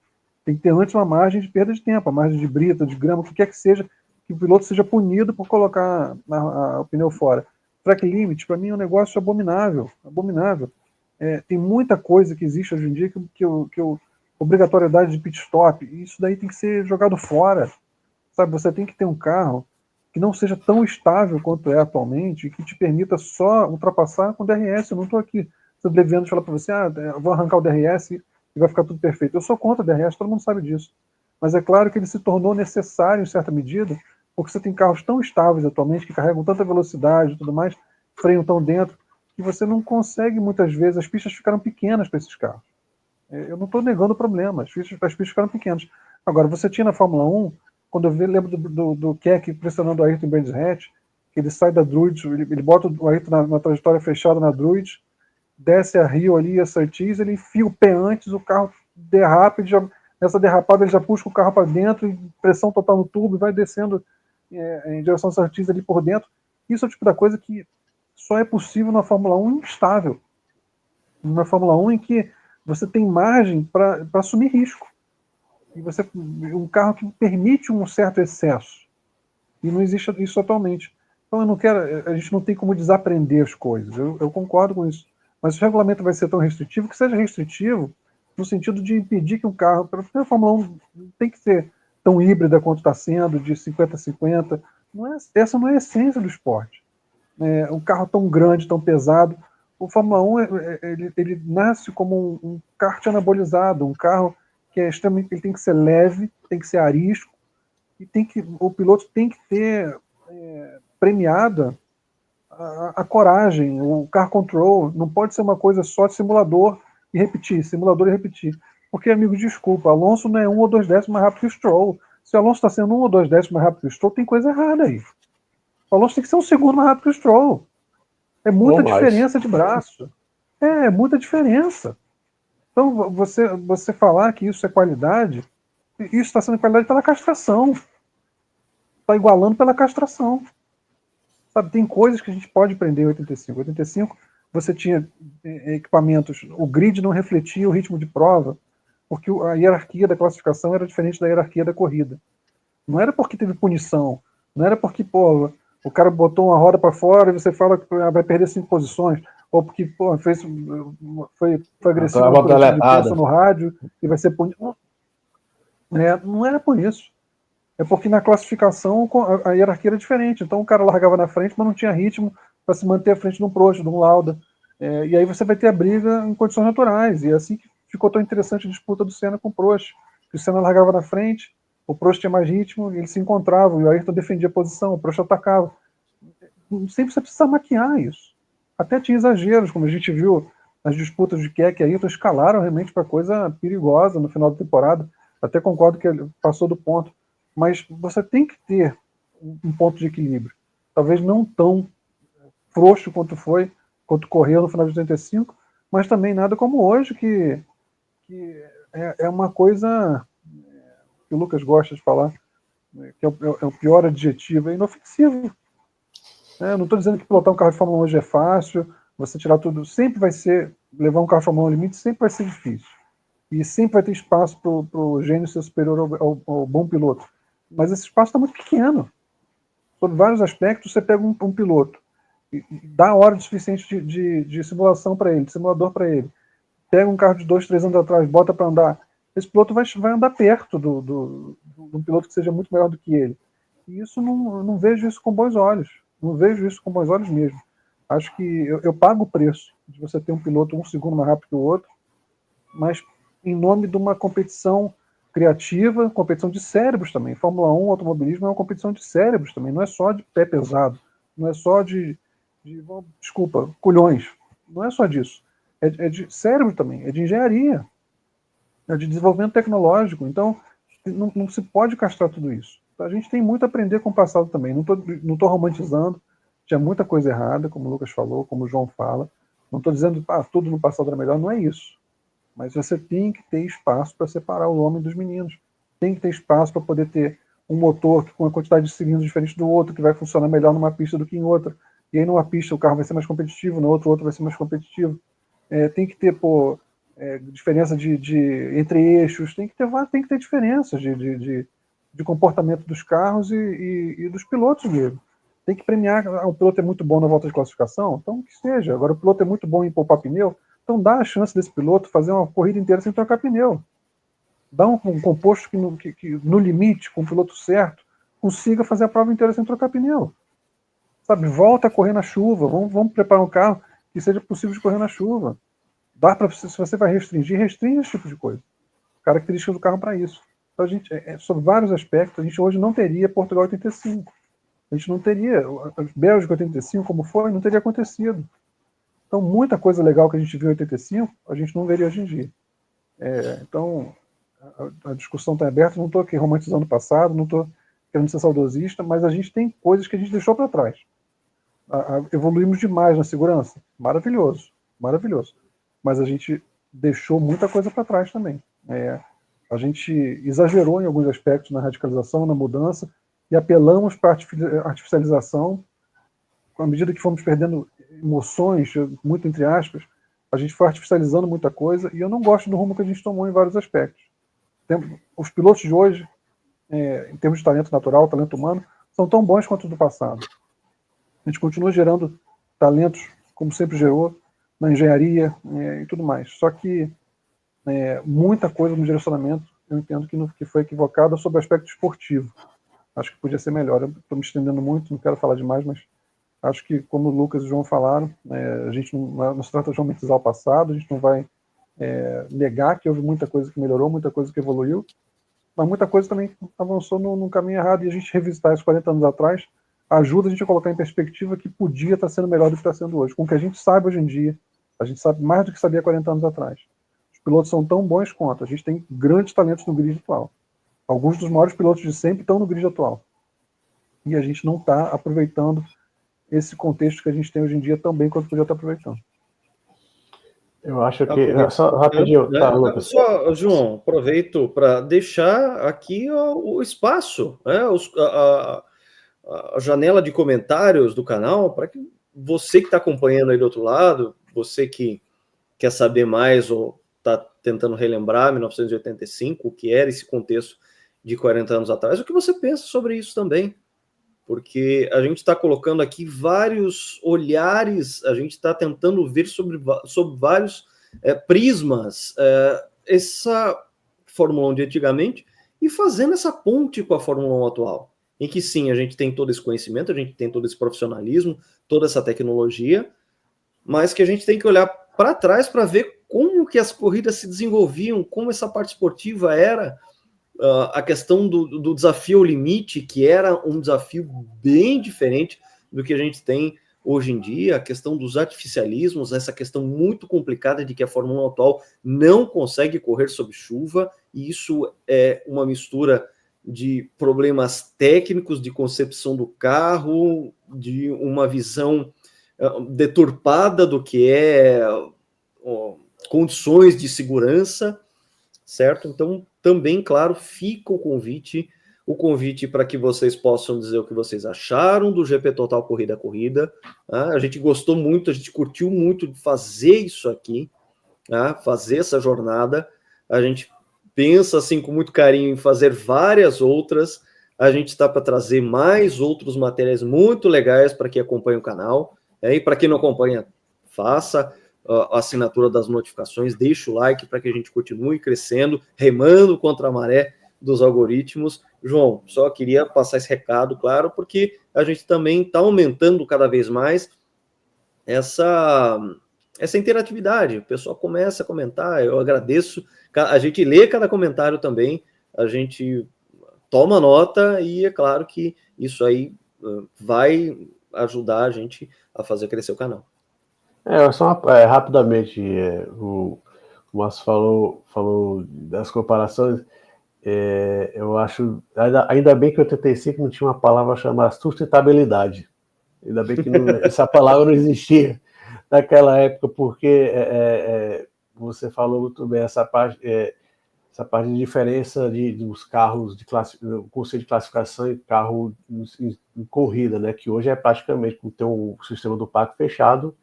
Tem que ter antes uma margem de perda de tempo, a margem de brita, de grama, o que quer que seja, que o piloto seja punido por colocar o pneu fora. Track limit, para mim, é um negócio abominável. Abominável. Tem muita coisa que existe hoje em dia que obrigatoriedade de pit stop, isso daí tem que ser jogado fora. Sabe, você tem que ter um carro que não seja tão estável quanto é atualmente, que te permita só ultrapassar com DRS. Eu não estou aqui devendo falar para você, eu vou arrancar o DRS e vai ficar tudo perfeito. Eu sou contra o DRS, todo mundo sabe disso. Mas é claro que ele se tornou necessário em certa medida, porque você tem carros tão estáveis atualmente, que carregam tanta velocidade e tudo mais, freiam tão dentro, que você não consegue muitas vezes, as pistas ficaram pequenas para esses carros. Eu não estou negando o problema, as pistas ficaram pequenas. Agora, você tinha na Fórmula 1, quando eu lembro do Keck pressionando o Ayrton em Brands Hatch, que ele sai da Druid, ele bota o Ayrton na trajetória fechada na Druid, desce a Rio ali, a Surtees, ele enfia o pé antes, o carro derrapa, nessa derrapada ele já puxa o carro para dentro, pressão total no turbo, e vai descendo em direção a Surtees ali por dentro. Isso é o tipo da coisa que só é possível na Fórmula 1 instável. Na Fórmula 1 em que você tem margem para assumir risco. E um carro que permite um certo excesso. E não existe isso atualmente. Então a gente não tem como desaprender as coisas. Eu concordo com isso. Mas o regulamento vai ser tão restritivo que seja restritivo no sentido de impedir que um carro. A Fórmula 1 não tem que ser tão híbrida quanto está sendo, de 50-50. Essa não é a essência do esporte. Um carro tão grande, tão pesado. O Fórmula 1 ele nasce como um kart anabolizado, um carro que é extremamente, ele tem que ser leve, tem que ser arisco, e o piloto tem que ter premiada a coragem, o car control. Não pode ser uma coisa só de simulador e repetir, Porque, amigo, desculpa, Alonso não é 1 ou 2 décimos mais rápido que o Stroll. Se o Alonso está sendo 1 ou 2 décimos mais rápido que o Stroll, tem coisa errada aí. O Alonso tem que ser um segundo mais rápido que o Stroll. É muita diferença de braço. É muita diferença. Então, você falar que isso é qualidade, isso está sendo qualidade pela castração. Está igualando pela castração. Sabe, tem coisas que a gente pode aprender em 85. Em 85, você tinha equipamentos, o grid não refletia o ritmo de prova, porque a hierarquia da classificação era diferente da hierarquia da corrida. Não era porque teve punição, não era porque, o cara botou uma roda para fora e você fala que vai perder 5 posições, ou porque, foi agressivo no coletivo de imprensa no rádio e vai ser punido. Não era por isso. É porque na classificação a hierarquia era diferente. Então o cara largava na frente, mas não tinha ritmo para se manter à frente de um Prost, de um Lauda. E aí você vai ter a briga em condições naturais. E é assim que ficou tão interessante a disputa do Senna com o Prost. O Senna largava na frente, o Prost tinha mais ritmo, eles se encontravam, e o Ayrton defendia a posição, o Prost atacava. Sempre você precisa maquiar isso. Até tinha exageros, como a gente viu nas disputas de Keck e Ayrton, escalaram realmente para coisa perigosa no final da temporada. Até concordo que ele passou do ponto. Mas você tem que ter um ponto de equilíbrio. Talvez não tão frouxo quanto correu no final de 85, mas também nada como hoje, que é uma coisa que o Lucas gosta de falar, que é o pior adjetivo, é inofensivo. Não estou dizendo que pilotar um carro de Fórmula 1 hoje é fácil, você tirar tudo, sempre vai ser, levar um carro de Fórmula 1 ao limite sempre vai ser difícil. E sempre vai ter espaço para o gênio ser superior ao bom piloto. Mas esse espaço está muito pequeno. Sob vários aspectos, você pega um piloto, e dá hora suficiente de simulação para ele, de simulador para ele. Pega um carro de 2, 3 anos atrás, bota para andar. Esse piloto vai andar perto de um piloto que seja muito melhor do que ele. E isso não vejo isso com bons olhos. Não vejo isso com bons olhos mesmo. Acho que eu pago o preço de você ter um piloto 1 segundo mais rápido que o outro, mas em nome de uma competição criativa, competição de cérebros também. Fórmula 1, automobilismo é uma competição de cérebros também, não é só de pé pesado, não é só desculpa, culhões. Não é só disso. É de cérebro também, é de engenharia, é de desenvolvimento tecnológico. Então, não se pode castrar tudo isso. A gente tem muito a aprender com o passado também. Não estou romantizando, tinha muita coisa errada, como o Lucas falou, como o João fala. Não estou dizendo que tudo no passado era melhor, não é isso. Mas você tem que ter espaço para separar o homem dos meninos. Tem que ter espaço para poder ter um motor com uma quantidade de cilindros diferente do outro, que vai funcionar melhor numa pista do que em outra. E aí numa pista o carro vai ser mais competitivo, na outra o outro vai ser mais competitivo. Tem que ter diferença entre eixos, tem que ter diferenças de comportamento dos carros e dos pilotos mesmo. Tem que premiar. O piloto é muito bom na volta de classificação, então que seja. Agora o piloto é muito bom em poupar pneu, então dá a chance desse piloto fazer uma corrida inteira sem trocar pneu. Dá um composto que no limite, com o piloto certo, consiga fazer a prova inteira sem trocar pneu. Sabe, volta a correr na chuva, vamos preparar um carro que seja possível de correr na chuva. Dá para se você vai restringe esse tipo de coisa. Características do carro para isso. Então a gente, sobre vários aspectos, a gente hoje não teria Portugal 85. A gente não teria, a Bélgica 85, como foi, não teria acontecido. Então, muita coisa legal que a gente viu em 85, a gente não veria hoje em dia. Então, a discussão está aberta, não estou aqui romantizando o passado, não estou querendo ser saudosista, mas a gente tem coisas que a gente deixou para trás. Evoluímos demais na segurança, maravilhoso, maravilhoso. Mas a gente deixou muita coisa para trás também. A gente exagerou em alguns aspectos na radicalização, na mudança, e apelamos para a artificialização. À medida que fomos perdendo emoções, muito entre aspas, a gente foi artificializando muita coisa, e eu não gosto do rumo que a gente tomou em vários aspectos. Os pilotos de hoje, em termos de talento natural, talento humano, são tão bons quanto os do passado. A gente continua gerando talentos, como sempre gerou, na engenharia e tudo mais. Só que muita coisa no direcionamento, eu entendo que foi equivocada sobre o aspecto esportivo. Acho que podia ser melhor. Eu estou me estendendo muito, não quero falar demais, mas acho que, como o Lucas e o João falaram, a gente não se trata de romantizar o passado, a gente não vai negar que houve muita coisa que melhorou, muita coisa que evoluiu, mas muita coisa também avançou num caminho errado, e a gente revisitar isso 40 anos atrás ajuda a gente a colocar em perspectiva que podia estar sendo melhor do que está sendo hoje. Com o que a gente sabe hoje em dia, a gente sabe mais do que sabia 40 anos atrás. Os pilotos são tão bons quanto, a gente tem grandes talentos no grid atual. Alguns dos maiores pilotos de sempre estão no grid atual. E a gente não está aproveitando esse contexto que a gente tem hoje em dia tão bem quanto podia estar aproveitando. Eu acho que... Só rapidinho, tá, Lucas? Só, João, aproveito para deixar aqui o espaço, a janela de comentários do canal, para que você que está acompanhando aí do outro lado, você que quer saber mais ou está tentando relembrar 1985, o que era esse contexto de 40 anos atrás, o que você pensa sobre isso também? Porque a gente está colocando aqui vários olhares, a gente está tentando ver sobre vários prismas essa Fórmula 1 de antigamente e fazendo essa ponte com a Fórmula 1 atual, em que sim, a gente tem todo esse conhecimento, a gente tem todo esse profissionalismo, toda essa tecnologia, mas que a gente tem que olhar para trás para ver como que as corridas se desenvolviam, como essa parte esportiva era, a questão do desafio ao limite, que era um desafio bem diferente do que a gente tem hoje em dia, a questão dos artificialismos, essa questão muito complicada de que a Fórmula 1 atual não consegue correr sob chuva, e isso é uma mistura de problemas técnicos, de concepção do carro, de uma visão deturpada do que condições de segurança, certo? Então, também, claro, fica o convite o convite para que vocês possam dizer o que vocês acharam do GP Total Corrida a Corrida. A gente gostou muito, a gente curtiu muito de fazer isso aqui, fazer essa jornada. A gente pensa assim com muito carinho em fazer várias outras. A gente está para trazer mais outros materiais muito legais para quem acompanha o canal. E para quem não acompanha, faça a assinatura das notificações, deixa o like para que a gente continue crescendo, remando contra a maré dos algoritmos. João, só queria passar esse recado, claro, porque a gente também está aumentando cada vez mais essa interatividade. O pessoal começa a comentar, eu agradeço. A gente lê cada comentário também, a gente toma nota e é claro que isso aí vai ajudar a gente a fazer crescer o canal. Rapidamente, o Márcio falou das comparações. Eu acho, ainda bem que o 85 não tinha uma palavra chamada sustentabilidade. Ainda bem que essa palavra não existia naquela época, porque você falou muito bem essa parte de diferença dos carros, o conceito de classificação e carro em corrida, né? Que hoje é praticamente, com ter um sistema do parque fechado,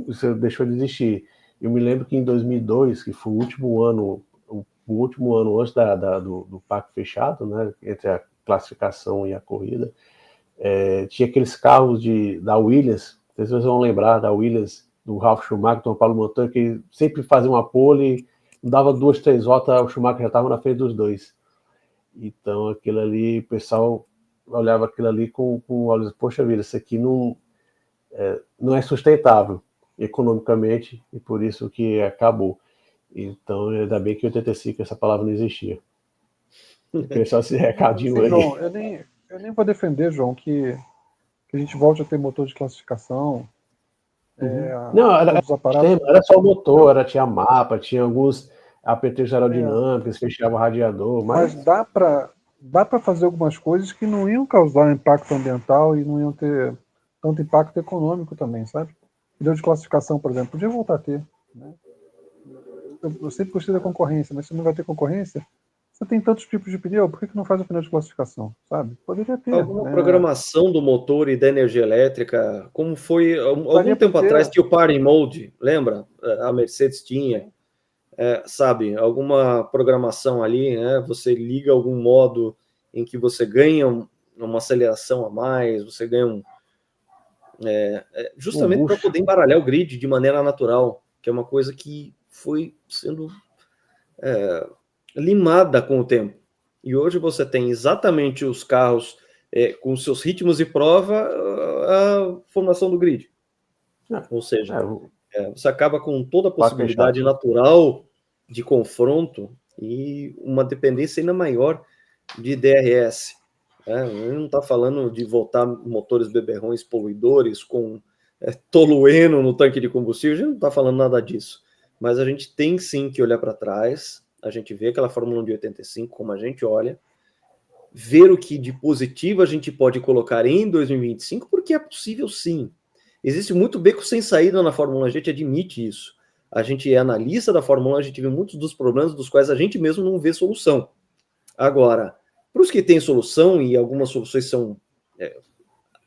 isso deixou de existir. Eu me lembro que em 2002, que foi o último ano antes do parque fechado, né, entre a classificação e a corrida, tinha aqueles carros da Williams, não sei se vocês vão lembrar da Williams, do Ralf Schumacher, do Paulo Montoya, que sempre fazia uma pole, dava 2, 3 voltas, o Schumacher já estava na frente dos dois. Então, aquilo ali, o pessoal olhava aquilo ali com olhos, poxa vida, isso aqui não é sustentável economicamente, e por isso que acabou. Então, ainda bem que em 85 essa palavra não existia. Só esse recadinho aí. João, eu nem vou defender, João, que a gente volte a ter motor de classificação. Não, era só o motor, tinha mapa, tinha alguns aperteiros aerodinâmicos, fechava o radiador. Mas dá para fazer algumas coisas que não iam causar impacto ambiental e não iam ter tanto impacto econômico também, sabe? Pneu de classificação, por exemplo, podia voltar a ter, né? Eu sempre gostei da concorrência, mas se não vai ter concorrência, você tem tantos tipos de pneu, por que não faz o pneu de classificação, sabe? Poderia ter. Alguma programação do motor e da energia elétrica, como foi algum tempo atrás que o Party Mode, lembra? A Mercedes tinha, sabe? Alguma programação ali, né? Você liga algum modo em que você ganha uma aceleração a mais, você ganha justamente para poder embaralhar o grid de maneira natural, que é uma coisa que foi sendo limada com o tempo. E hoje você tem exatamente os carros com seus ritmos de prova, a formação do grid. Ou seja, você acaba com toda a possibilidade natural de confronto e uma dependência ainda maior de DRS. Ele não está falando de voltar motores beberrões poluidores com tolueno no tanque de combustível, a gente não está falando nada disso. Mas a gente tem sim que olhar para trás, a gente vê aquela Fórmula 1 de 85, como a gente olha, ver o que de positivo a gente pode colocar em 2025, porque é possível sim. Existe muito beco sem saída na Fórmula 1, a gente admite isso. A gente é analista da Fórmula 1, a gente vê muitos dos problemas dos quais a gente mesmo não vê solução. Agora, para os que têm solução, e algumas soluções são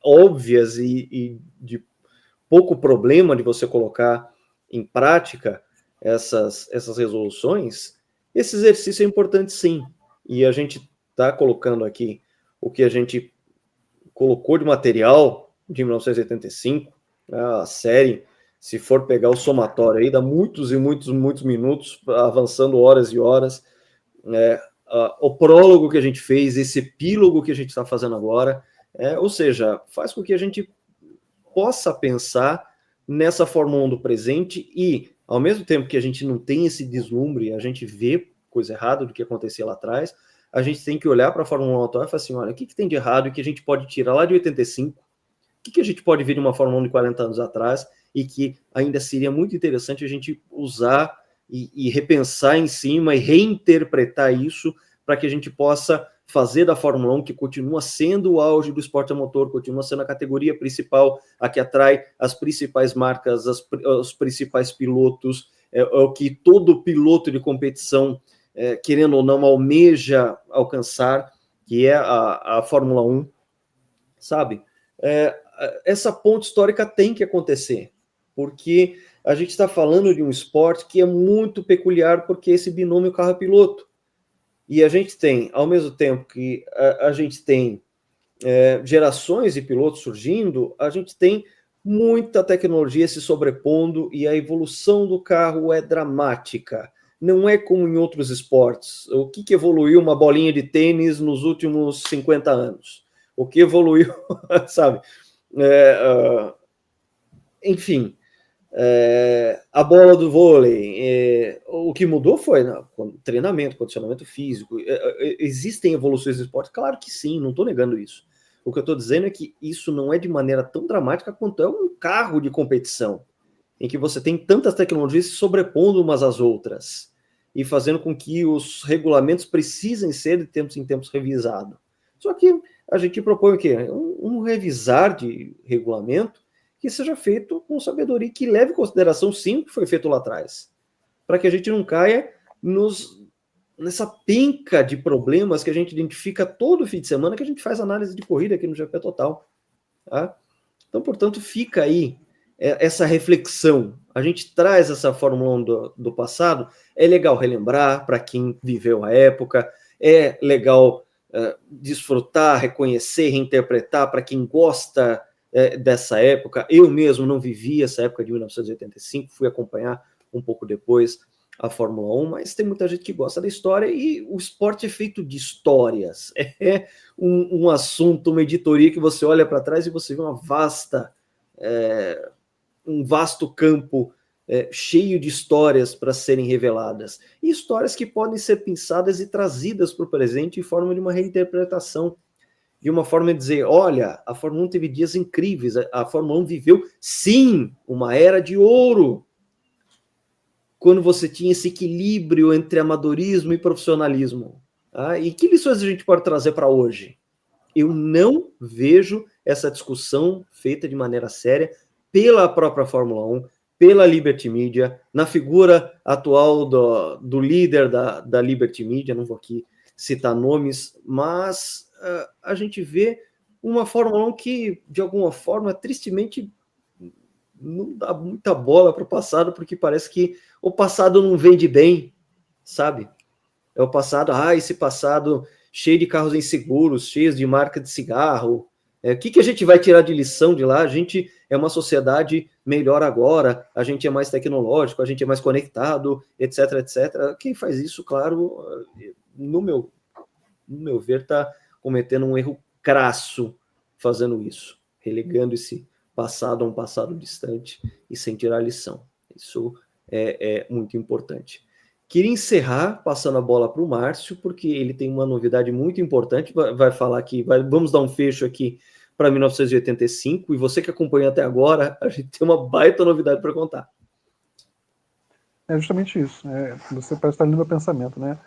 óbvias e de pouco problema de você colocar em prática essas resoluções, esse exercício é importante sim. E a gente está colocando aqui o que a gente colocou de material de 1985, a série, se for pegar o somatório aí, dá muitos e muitos minutos, avançando horas e horas. O prólogo que a gente fez, esse epílogo que a gente está fazendo agora, ou seja, faz com que a gente possa pensar nessa Fórmula 1 do presente e, ao mesmo tempo que a gente não tem esse deslumbre, a gente vê coisa errada do que acontecia lá atrás, a gente tem que olhar para a Fórmula 1 atual e falar assim, olha, o que tem de errado e que a gente pode tirar lá de 85, o que a gente pode ver de uma Fórmula 1 de 40 anos atrás e que ainda seria muito interessante a gente usar e repensar em cima e reinterpretar isso para que a gente possa fazer da Fórmula 1, que continua sendo o auge do esporte a motor, continua sendo a categoria principal, a que atrai as principais marcas, os principais pilotos, o que todo piloto de competição, querendo ou não, almeja alcançar, que é a Fórmula 1, sabe? Essa ponte histórica tem que acontecer, porque a gente está falando de um esporte que é muito peculiar, porque esse binômio carro-piloto. E a gente tem, ao mesmo tempo que a gente tem gerações de pilotos surgindo, a gente tem muita tecnologia se sobrepondo e a evolução do carro é dramática. Não é como em outros esportes. O que evoluiu uma bolinha de tênis nos últimos 50 anos? O que evoluiu, sabe? Enfim, a bola do vôlei, o que mudou foi treinamento, condicionamento físico. Existem evoluções do esporte? Claro que sim, não estou negando isso. O que eu estou dizendo é que isso não é de maneira tão dramática quanto é um carro de competição, em que você tem tantas tecnologias se sobrepondo umas às outras e fazendo com que os regulamentos precisem ser de tempos em tempos revisados. Só que a gente propõe o quê? Um revisar de regulamento que seja feito com sabedoria, que leve em consideração, sim, o que foi feito lá atrás, para que a gente não caia nessa penca de problemas que a gente identifica todo fim de semana, que a gente faz análise de corrida aqui no GP Total. Tá? Então, portanto, fica aí essa reflexão. A gente traz essa Fórmula 1 do passado, é legal relembrar para quem viveu a época, é legal desfrutar, reconhecer, reinterpretar para quem gosta dessa época. Eu mesmo não vivi essa época de 1985, fui acompanhar um pouco depois a Fórmula 1, mas tem muita gente que gosta da história e o esporte é feito de histórias. É um assunto, uma editoria que você olha para trás e você vê um vasto campo cheio de histórias para serem reveladas. E histórias que podem ser pensadas e trazidas para o presente em forma de uma reinterpretação, de uma forma de dizer, olha, a Fórmula 1 teve dias incríveis, a Fórmula 1 viveu, sim, uma era de ouro, quando você tinha esse equilíbrio entre amadorismo e profissionalismo. Tá? E que lições a gente pode trazer para hoje? Eu não vejo essa discussão feita de maneira séria pela própria Fórmula 1, pela Liberty Media, na figura atual do líder da Liberty Media, não vou aqui citar nomes, mas a gente vê uma Fórmula 1 que, de alguma forma, tristemente não dá muita bola para o passado, porque parece que o passado não vende bem, sabe? É o passado, esse passado cheio de carros inseguros, cheios de marca de cigarro. O que a gente vai tirar de lição de lá? A gente é uma sociedade melhor agora, a gente é mais tecnológico, a gente é mais conectado, etc, etc. Quem faz isso, claro, no meu ver, está cometendo um erro crasso fazendo isso, relegando esse passado a um passado distante e sem tirar lição. Isso é muito importante. Queria encerrar passando a bola para o Márcio, porque ele tem uma novidade muito importante, vai falar aqui, vamos dar um fecho aqui para 1985, e você que acompanha até agora, a gente tem uma baita novidade para contar. É justamente isso, você parece estar lendo meu pensamento, né?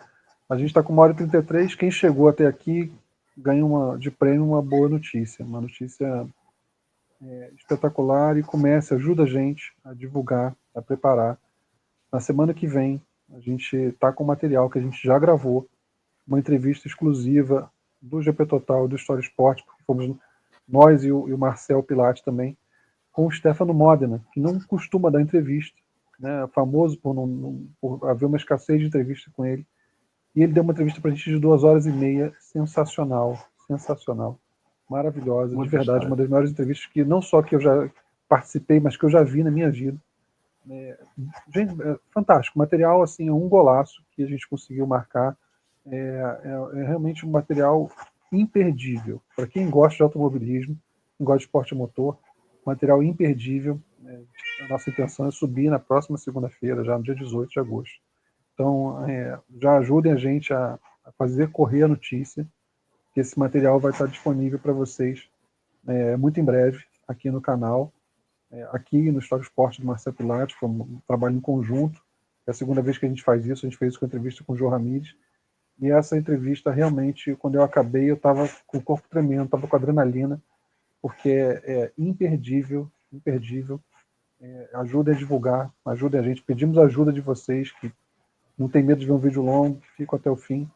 A gente está com 1h33, quem chegou até aqui ganha de prêmio uma boa notícia, uma notícia espetacular, e ajuda a gente a divulgar, a preparar. Na semana que vem, a gente está com material que a gente já gravou, uma entrevista exclusiva do GP Total, do História Esporte, porque fomos nós e o Marcel Pilate também, com o Stefano Modena, que não costuma dar entrevista, né, famoso por haver uma escassez de entrevista com ele, e ele deu uma entrevista para a gente de 2h30, sensacional, maravilhosa, muito de verdade, história. Uma das maiores entrevistas que não só que eu já participei, mas que eu já vi na minha vida. Gente, fantástico, material assim, é um golaço que a gente conseguiu marcar, é realmente um material imperdível, para quem gosta de automobilismo, quem gosta de esporte motor, material imperdível. A nossa intenção é subir na próxima segunda-feira, já no dia 18 de agosto. Então, já ajudem a gente a fazer correr a notícia, que esse material vai estar disponível para vocês muito em breve aqui no canal. Aqui no História Esporte do Marcel Pilate, foi um trabalho em conjunto. É a segunda vez que a gente faz isso, a gente fez isso com a entrevista com o João Ramírez. E essa entrevista, realmente, quando eu acabei, eu estava com o corpo tremendo, estava com adrenalina, porque é imperdível. Ajudem a divulgar, ajudem a gente. Pedimos ajuda de vocês, que não tem medo de ver um vídeo longo, ficam até o fim.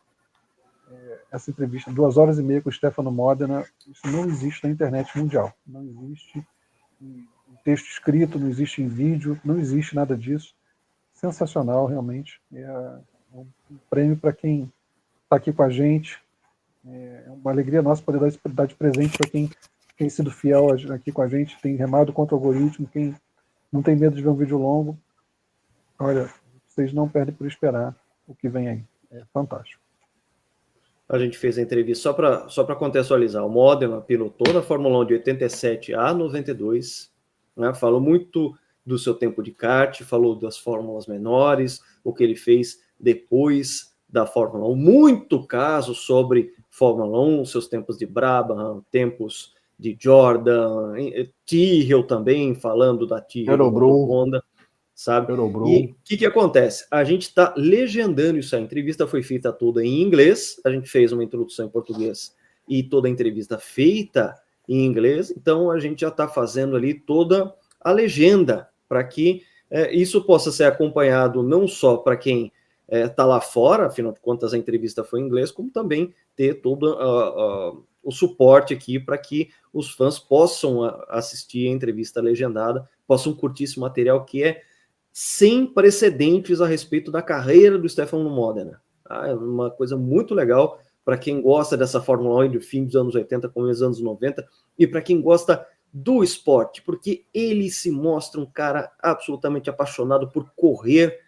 essa entrevista, 2h30 com o Stefano Modena, isso não existe na internet mundial. Não existe em texto escrito, não existe em vídeo, não existe nada disso. Sensacional, realmente. É um prêmio para quem está aqui com a gente. É uma alegria nossa poder dar de presente para quem tem sido fiel aqui com a gente, tem remado contra o algoritmo, quem não tem medo de ver um vídeo longo. Olha, vocês não perdem por esperar o que vem aí. É fantástico. A gente fez a entrevista só para contextualizar. O Modena pilotou na Fórmula 1 de 87 a 92, né? Falou muito do seu tempo de kart, falou das fórmulas menores, o que ele fez depois da Fórmula 1, muito caso sobre Fórmula 1, seus tempos de Brabham, tempos de Jordan, Tyrrell também, falando da Tyrrell Honda, sabe? E o que acontece? A gente está legendando isso, a entrevista foi feita toda em inglês, a gente fez uma introdução em português e toda a entrevista feita em inglês, então a gente já está fazendo ali toda a legenda para que isso possa ser acompanhado não só para quem está lá fora, afinal de contas a entrevista foi em inglês, como também ter todo o suporte aqui para que os fãs possam assistir a entrevista legendada, possam curtir esse material que é sem precedentes a respeito da carreira do Stefano Modena. É uma coisa muito legal para quem gosta dessa Fórmula 1 do fim dos anos 80, começo dos anos 90, e para quem gosta do esporte, porque ele se mostra um cara absolutamente apaixonado por correr.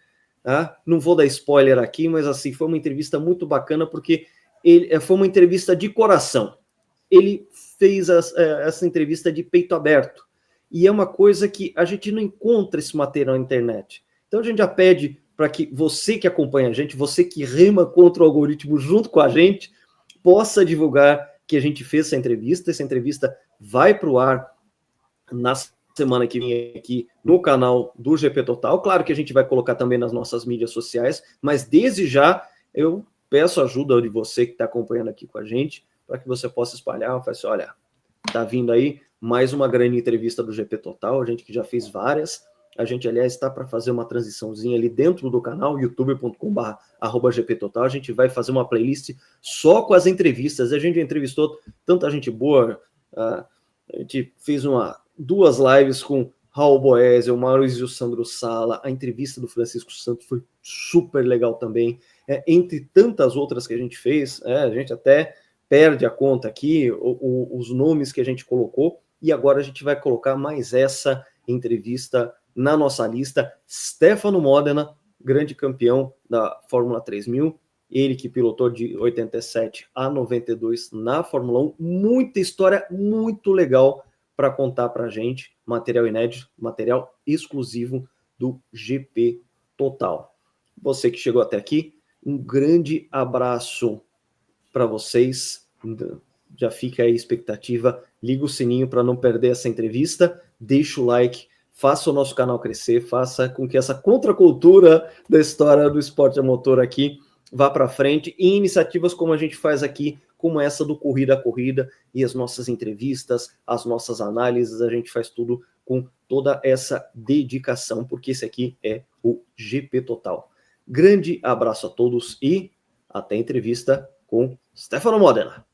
Tá? Não vou dar spoiler aqui, mas assim, foi uma entrevista muito bacana, porque foi uma entrevista de coração. Ele fez essa entrevista de peito aberto. E é uma coisa que a gente não encontra esse material na internet. Então a gente já pede para que você que acompanha a gente, você que rema contra o algoritmo junto com a gente, possa divulgar que a gente fez essa entrevista. Essa entrevista vai para o ar na semana que vem aqui no canal do GP Total. Claro que a gente vai colocar também nas nossas mídias sociais, mas desde já eu peço a ajuda de você que está acompanhando aqui com a gente, para que você possa espalhar, falar assim, olha, tá vindo aí mais uma grande entrevista do GP Total, a gente que já fez várias, a gente, aliás, está para fazer uma transiçãozinha ali dentro do canal, youtube.com/GP Total, a gente vai fazer uma playlist só com as entrevistas, a gente entrevistou tanta gente boa, a gente fez duas lives com Raul Boesel, Maurício Sandro Sala, a entrevista do Francisco Santos foi super legal também, entre tantas outras que a gente fez, a gente até perde a conta aqui, os nomes que a gente colocou, e agora a gente vai colocar mais essa entrevista na nossa lista. Stefano Modena, grande campeão da Fórmula 3000, ele que pilotou de 87 a 92 na Fórmula 1, muita história muito legal para contar para a gente, material inédito, material exclusivo do GP Total. Você que chegou até aqui, um grande abraço para vocês, já fica aí a expectativa, liga o sininho para não perder essa entrevista, deixa o like, faça o nosso canal crescer, faça com que essa contracultura da história do esporte a motor aqui vá para frente, e iniciativas como a gente faz aqui, como essa do Corrida a Corrida, e as nossas entrevistas, as nossas análises, a gente faz tudo com toda essa dedicação, porque esse aqui é o GP Total. Grande abraço a todos e até a entrevista com Stefano Modena.